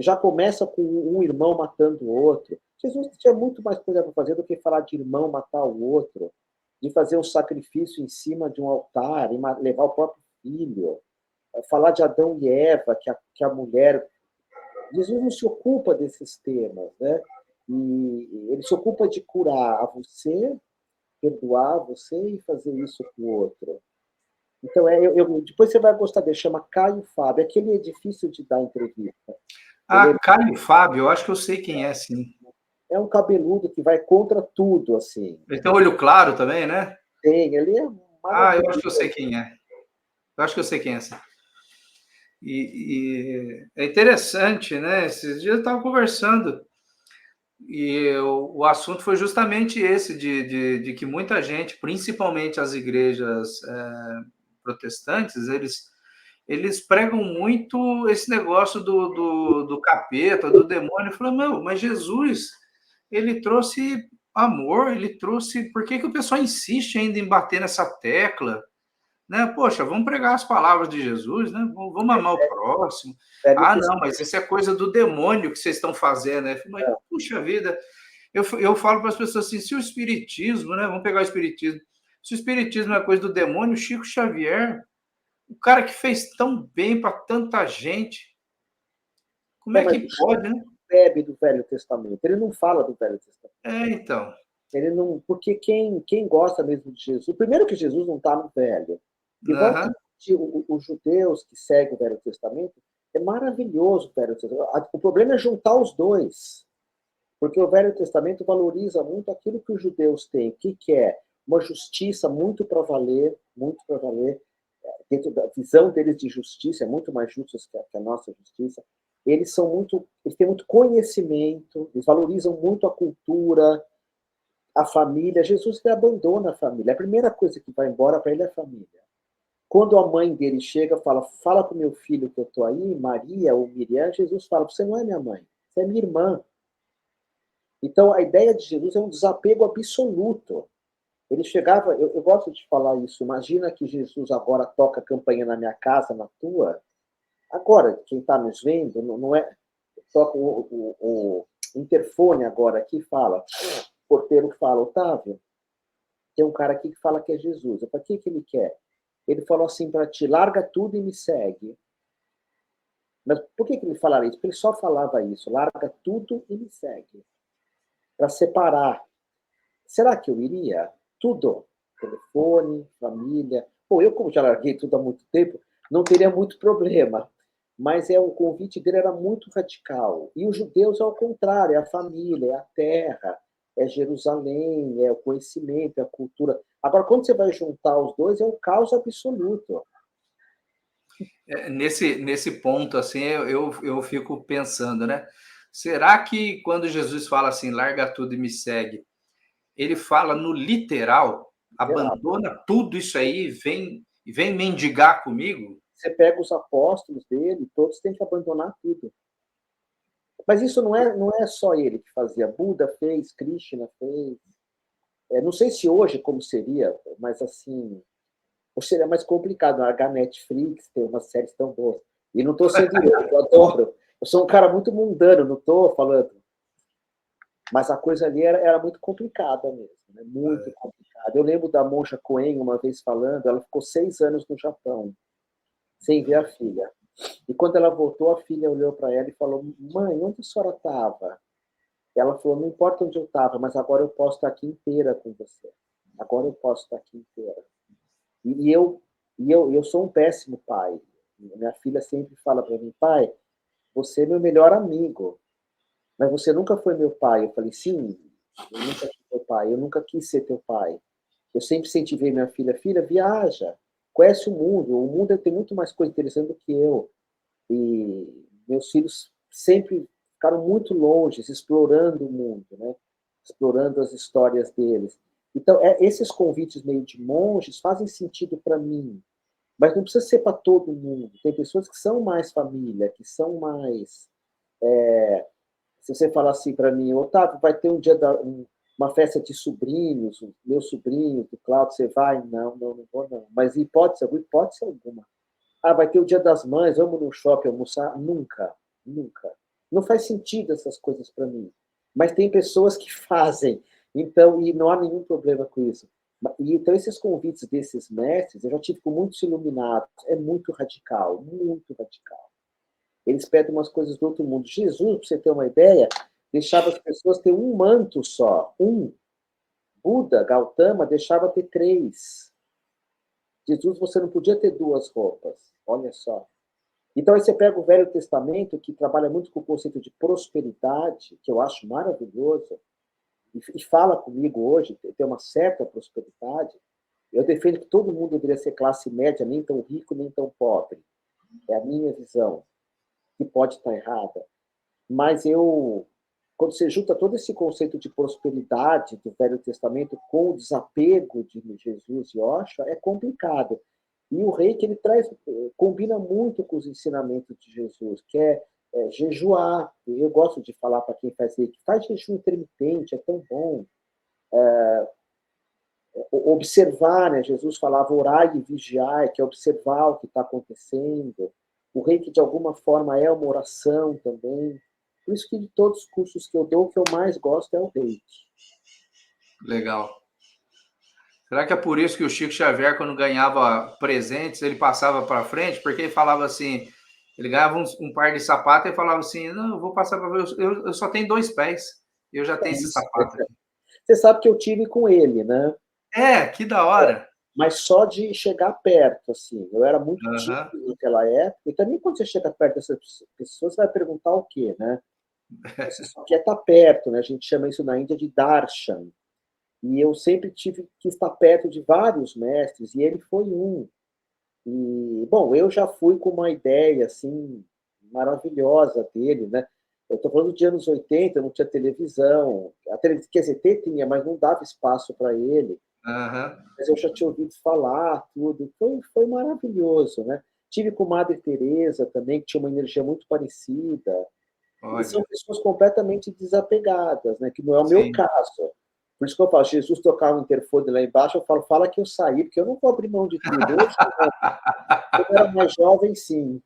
já começa com um irmão matando o outro. Jesus tinha muito mais coisa para fazer do que falar de irmão matar o outro, de fazer um sacrifício em cima de um altar e levar o próprio filho, falar de Adão e Eva, que a mulher... Jesus não se ocupa desses temas, né? E ele se ocupa de curar a você, perdoar você e fazer isso com o outro. Então, depois você vai gostar dele, chama Caio Fábio. Aquele é difícil de dar entrevista. Ah, Caio Fábio, eu acho que eu sei quem é, sim. É um cabeludo que vai contra tudo, assim. Ele tem olho claro também, né? Tem, ele é Ah, eu acho que eu sei maravilhoso. quem é. Eu acho que eu sei quem é, sim. E é interessante, né? Esses dias eu estava conversando e o assunto foi justamente esse, de que muita gente, principalmente as igrejas protestantes, eles pregam muito esse negócio do capeta, do demônio. Eu falei, meu, mas Jesus, ele trouxe amor, ele trouxe... Por que o pessoal insiste ainda em bater nessa tecla? Né? Poxa, vamos pregar as palavras de Jesus, né? Vamos amar o próximo. Velho Ah, não, Testamento. mas isso é coisa do demônio que vocês estão fazendo, né? Mas, puxa vida, eu falo para as pessoas assim, se o espiritismo, né? Vamos pegar o espiritismo. Se o espiritismo é coisa do demônio, Chico Xavier, o cara que fez tão bem para tanta gente, como é Mas que o Chico pode, né? bebe do Velho Testamento. Ele não fala do Velho Testamento. Então. Ele não, porque quem gosta mesmo de Jesus, primeiro que Jesus não está no Velho. E volta Uhum. os judeus que seguem o Velho Testamento, é maravilhoso o Velho Testamento. O problema é juntar os dois. Porque o Velho Testamento valoriza muito aquilo que os judeus têm, que é uma justiça muito para valer, dentro da visão deles de justiça, é muito mais justos que a nossa justiça. Eles têm muito conhecimento, eles valorizam muito a cultura, a família. Jesus ele abandona a família. A primeira coisa que vai embora para ele é a família. Quando a mãe dele chega, fala para o meu filho que eu estou aí, Maria ou Miriam, Jesus fala, você não é minha mãe, você é minha irmã. Então, a ideia de Jesus é um desapego absoluto. Ele chegava, eu gosto de falar isso, imagina que Jesus agora toca a campainha na minha casa, na tua. Agora, quem está nos vendo, não é. Toca o interfone agora aqui fala. O porteiro fala, Otávio, tem um cara aqui que fala que é Jesus. Eu falei, o que ele quer? Ele falou assim para ti, larga tudo e me segue. Mas por que ele falaria isso? Porque ele só falava isso, larga tudo e me segue. Para separar. Será que eu iria? Tudo. Telefone, família. Bom, eu, como já larguei tudo há muito tempo, não teria muito problema. Mas o convite dele era muito radical. E os judeus, ao contrário, é a família, é a terra, é Jerusalém, é o conhecimento, é a cultura. Agora, quando você vai juntar os dois, é um caos absoluto. Nesse ponto, assim, eu fico pensando, né? Será que quando Jesus fala assim, larga tudo e me segue, ele fala no literal, Geral. abandona tudo isso aí e vem mendigar comigo? Você pega os apóstolos dele, todos têm que abandonar tudo. Mas isso não é só ele que fazia. Buda fez, Krishna fez. Não sei se hoje como seria, mas assim, hoje seria mais complicado. A Netflix tem umas séries tão boas. E não estou sendo irônico, eu adoro. Eu sou um cara muito mundano, não estou falando. Mas a coisa ali era muito complicada mesmo, né? Muito complicada. Eu lembro da Monja Coen uma vez falando, ela ficou 6 anos no Japão, sem ver a filha. E quando ela voltou, a filha olhou para ela e falou: Mãe, onde a senhora estava? Ela falou: Não importa onde eu estava, mas agora eu posso estar aqui inteira com você. Agora eu posso estar aqui inteira. E eu sou um péssimo pai. Minha filha sempre fala para mim: Pai, você é meu melhor amigo, mas você nunca foi meu pai. Eu falei: Sim, eu nunca fui teu pai. Eu nunca quis ser teu pai. Eu sempre incentivei minha filha: Filha, viaja, conhece o mundo. O mundo tem muito mais coisa interessante do que eu. E meus filhos sempre ficaram muito longe, explorando o mundo, né? Explorando as histórias deles. Então, esses convites meio de monges fazem sentido para mim, mas não precisa ser para todo mundo. Tem pessoas que são mais família, que são mais. Se você falar assim para mim, Otávio, vai ter uma festa de sobrinhos, meu sobrinho, do Cláudio, você vai? Não vou não. Mas hipótese alguma. Vai ter o Dia das Mães, vamos no shopping almoçar? Nunca, nunca. Não faz sentido essas coisas para mim. Mas tem pessoas que fazem, então, e não há nenhum problema com isso. E, então, esses convites desses mestres, eu já tive com muitos iluminados, é muito radical, muito radical. Eles pedem umas coisas do outro mundo. Jesus, para você ter uma ideia, deixava as pessoas ter um manto só, um. Buda, Gautama, deixava ter 3. Jesus, você não podia ter 2 roupas. Olha só. Então, aí você pega o Velho Testamento, que trabalha muito com o conceito de prosperidade, que eu acho maravilhoso, e fala comigo hoje, tem uma certa prosperidade. Eu defendo que todo mundo deveria ser classe média, nem tão rico, nem tão pobre. É a minha visão, que pode estar errada. Mas quando você junta todo esse conceito de prosperidade do Velho Testamento com o desapego de Jesus e Osho, é complicado. E o reiki, ele combina muito com os ensinamentos de Jesus, que é jejuar. Eu gosto de falar para quem faz reiki, faz jejum intermitente, é tão bom. Observar, né? Jesus falava orar e vigiar, que é observar o que está acontecendo. O reiki, de alguma forma, é uma oração também. Por isso que de todos os cursos que eu dou, o que eu mais gosto é o reiki. Legal. Será que é por isso que o Chico Xavier, quando ganhava presentes, ele passava para frente? Porque ele falava assim, ele ganhava um par de sapatos e falava assim, não, eu vou passar para ver, eu só tenho 2 pés, eu já tenho esse sapato aqui. Você sabe que eu tive com ele, né? Que da hora. Mas só de chegar perto, assim. Eu era muito Aham. tímido naquela época. E também quando você chega perto dessas pessoas, você vai perguntar o quê, né? Você só quer estar perto, né? A gente chama isso na Índia de darshan. E eu sempre tive que estar perto de vários mestres, e ele foi um. E, bom, eu já fui com uma ideia, assim, maravilhosa dele, né? Eu estou falando de anos 80, não tinha televisão. A televisão, quer dizer, tinha, mas não dava espaço para ele. Aham. Mas eu já tinha ouvido falar, tudo. Foi maravilhoso, né? Tive com Madre Teresa também, que tinha uma energia muito parecida. E são Olha, pessoas completamente desapegadas, né? Que não é o meu sim. caso. Por isso que eu falo, Jesus tocava o interfone lá embaixo, eu falo, fala que eu saí, porque eu não vou abrir mão de tudo. Hoje, não. Quando eu era mais jovem, sim.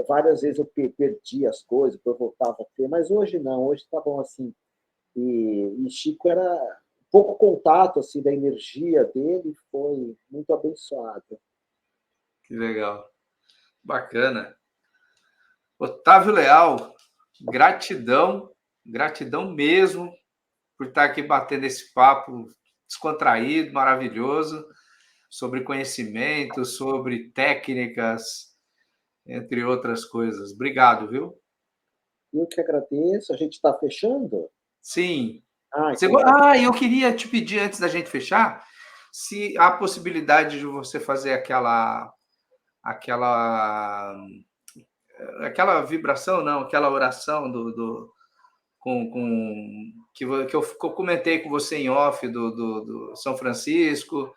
Várias vezes eu perdi as coisas, depois eu voltava a ter, mas hoje não, hoje tá bom assim. E Chico era pouco contato assim da energia dele, foi muito abençoado. Que legal. Bacana. Otávio Leal, gratidão, gratidão mesmo por estar aqui batendo esse papo descontraído, maravilhoso, sobre conhecimento, sobre técnicas, entre outras coisas. Obrigado, viu? Eu que agradeço. A gente está fechando? Sim. Ah, então tá. Eu queria te pedir, antes da gente fechar, se há possibilidade de você fazer aquela, aquela vibração, não, aquela oração que eu comentei com você em off do São Francisco,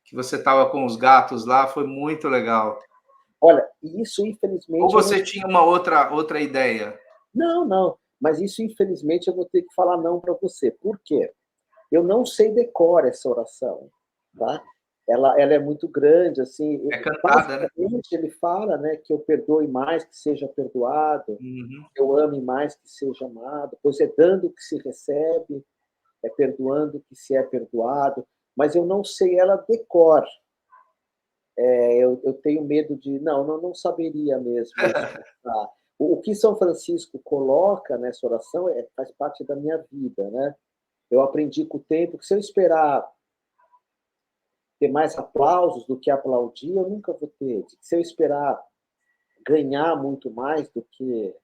que você estava com os gatos lá, foi muito legal. Olha, isso Ou infelizmente eu não. você tinha uma outra ideia? Não, não. Mas isso infelizmente eu vou ter que falar não para você. Por quê? Eu não sei decor essa oração, tá? Ela é muito grande, assim. É cantada, né? Basicamente ele fala, né, que eu perdoe mais que seja perdoado, Uhum. que eu ame mais que seja amado, pois é dando que se recebe, é perdoando que se é perdoado. Mas eu não sei ela decor. Eu tenho medo de. Não saberia mesmo explicar. O que São Francisco coloca nessa oração faz parte da minha vida, né? Eu aprendi com o tempo que se eu esperar ter mais aplausos do que aplaudir, eu nunca vou ter. Se eu esperar ganhar muito mais do que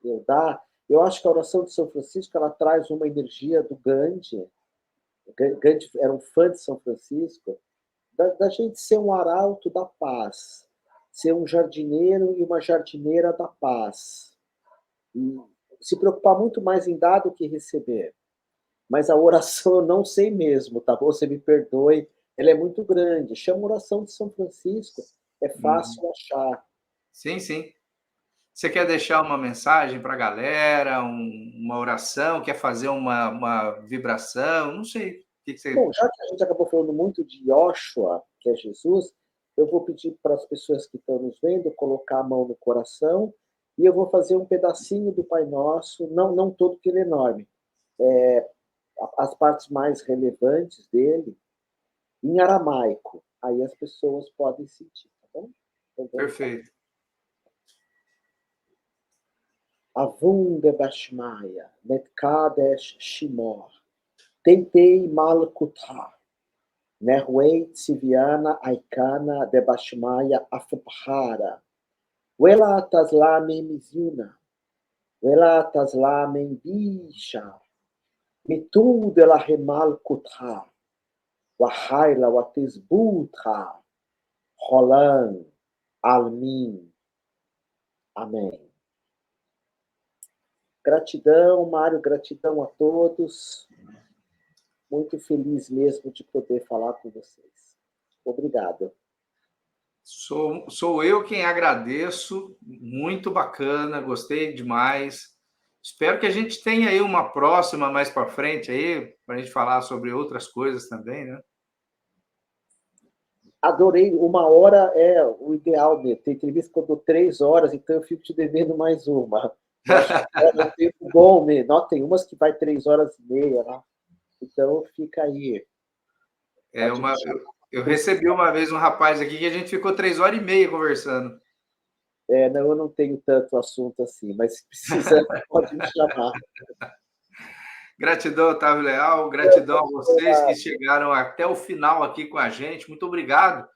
eu dar, eu acho que a oração de São Francisco ela traz uma energia do Gandhi. Gandhi era um fã de São Francisco, da gente ser um arauto da paz, ser um jardineiro e uma jardineira da paz. E se preocupar muito mais em dar do que receber. Mas a oração eu não sei mesmo, tá bom? Você me perdoe, ela é muito grande. Chama oração de São Francisco, é Uhum. fácil achar. Sim, sim. Você quer deixar uma mensagem para a galera, uma oração, quer fazer uma vibração? Não sei. O que você. Bom, já que a gente acabou falando muito de Yoshua, que é Jesus, eu vou pedir para as pessoas que estão nos vendo colocar a mão no coração e eu vou fazer um pedacinho do Pai Nosso, não todo, porque ele é enorme, as partes mais relevantes dele, em aramaico. Aí as pessoas podem sentir, tá bom? Então, vamos lá. Perfeito. Avum de Bashmaya, Netkadesh Shimor, Tentei Malkuta, Nerwei Tsiviana Aikana de Bashmaya Afubhara, Wela Taslame Mizuna, Wela Taslame Bisha, Mitu de la Remal Kutra, Wahaila Watisbutra, Roland, Almin. Amém. Gratidão, Mário, gratidão a todos. Muito feliz mesmo de poder falar com vocês. Obrigado. Sou eu quem agradeço, muito bacana, gostei demais. Espero que a gente tenha aí uma próxima mais para frente aí, para a gente falar sobre outras coisas também, né? Adorei, 1 hora é o ideal mesmo. Tem entrevista que eu dou 3 horas, então eu fico te devendo mais uma. Eu acho que é um tempo bom mesmo. Não, tem umas que vai 3 horas e meia, né? Então fica aí. Eu recebi uma vez um rapaz aqui que a gente ficou 3 horas e meia conversando. Não, eu não tenho tanto assunto assim, mas se precisar, pode me chamar. Gratidão, Otávio Leal, gratidão a vocês que chegaram até o final aqui com a gente. Muito obrigado.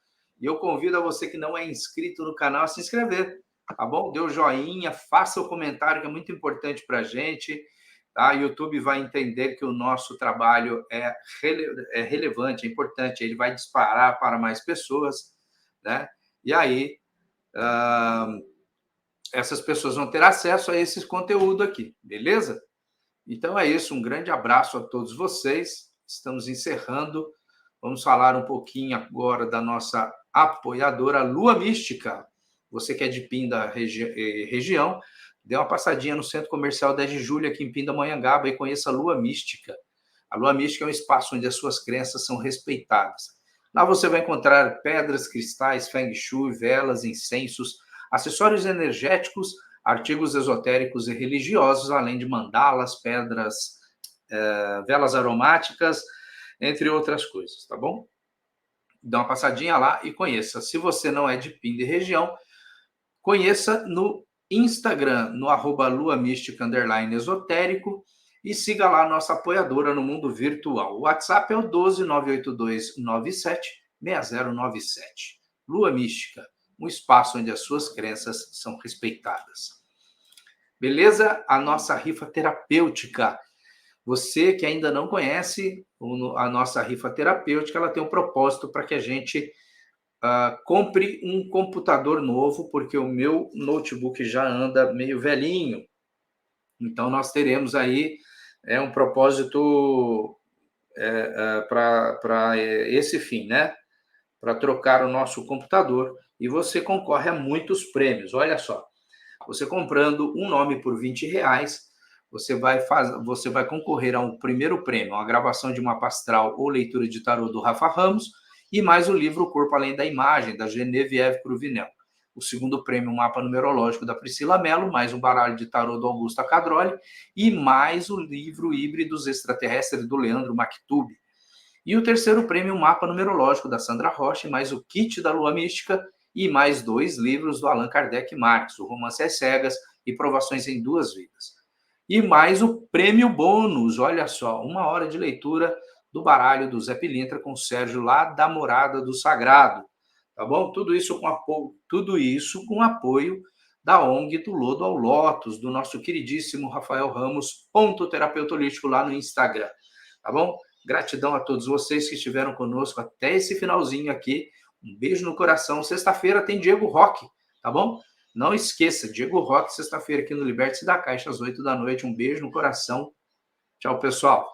E eu convido a você que não é inscrito no canal a se inscrever, tá bom? Dê o joinha, faça o comentário, que é muito importante para a gente. Tá? O YouTube vai entender que o nosso trabalho é relevante, é importante, ele vai disparar para mais pessoas, né? E aí, essas pessoas vão ter acesso a esse conteúdo aqui, beleza? Então é isso, um grande abraço a todos vocês. Estamos encerrando. Vamos falar um pouquinho agora da nossa apoiadora Lua Mística. Você que é de Pinda região, dê uma passadinha no Centro Comercial 10 de Julho, aqui em Pindamonhangaba, e conheça a Lua Mística. A Lua Mística é um espaço onde as suas crenças são respeitadas. Lá você vai encontrar pedras, cristais, feng shui, velas, incensos, acessórios energéticos, artigos esotéricos e religiosos, além de mandalas, pedras, velas aromáticas, entre outras coisas, tá bom? Dá uma passadinha lá e conheça. Se você não é de Pinda e região, conheça no Instagram, no @luamística_esotérico, e siga lá a nossa apoiadora no mundo virtual. O WhatsApp é o 12982976097. Lua Mística, um espaço onde as suas crenças são respeitadas. Beleza? A nossa rifa terapêutica. Você que ainda não conhece a nossa rifa terapêutica, ela tem um propósito para que a gente compre um computador novo, porque o meu notebook já anda meio velhinho. Então, nós teremos aí um propósito para esse fim, né? Para trocar o nosso computador. E você concorre a muitos prêmios. Olha só, você comprando um nome por R$20, você vai concorrer ao primeiro prêmio, a gravação de mapa astral ou leitura de tarô do Rafa Ramos, e mais o livro O Corpo Além da Imagem, da Genevieve Cruvinel. O segundo prêmio, o mapa numerológico da Priscila Mello, mais um baralho de tarô do Augusta Cadrolli, e mais o livro Híbridos Extraterrestres do Leandro Maktub. E o terceiro prêmio, o mapa numerológico da Sandra Rocha, mais o kit da Lua Mística, e mais 2 livros do Allan Kardec Marx, o Romance às Cegas e Provações em 2 Vidas. E mais o prêmio bônus, olha só, 1 hora de leitura do baralho do Zé Pilintra com o Sérgio lá da Morada do Sagrado, tá bom? Tudo isso com apoio da ONG do Lodo ao Lótus, do nosso queridíssimo Rafael Ramos, terapeuta holístico lá no Instagram, tá bom? Gratidão a todos vocês que estiveram conosco até esse finalzinho aqui. Um beijo no coração. Sexta-feira tem Diego Roque, tá bom? Não esqueça, Diego Roque, sexta-feira aqui no Liberte-se da Caixa, às 8 da noite. Um beijo no coração. Tchau, pessoal.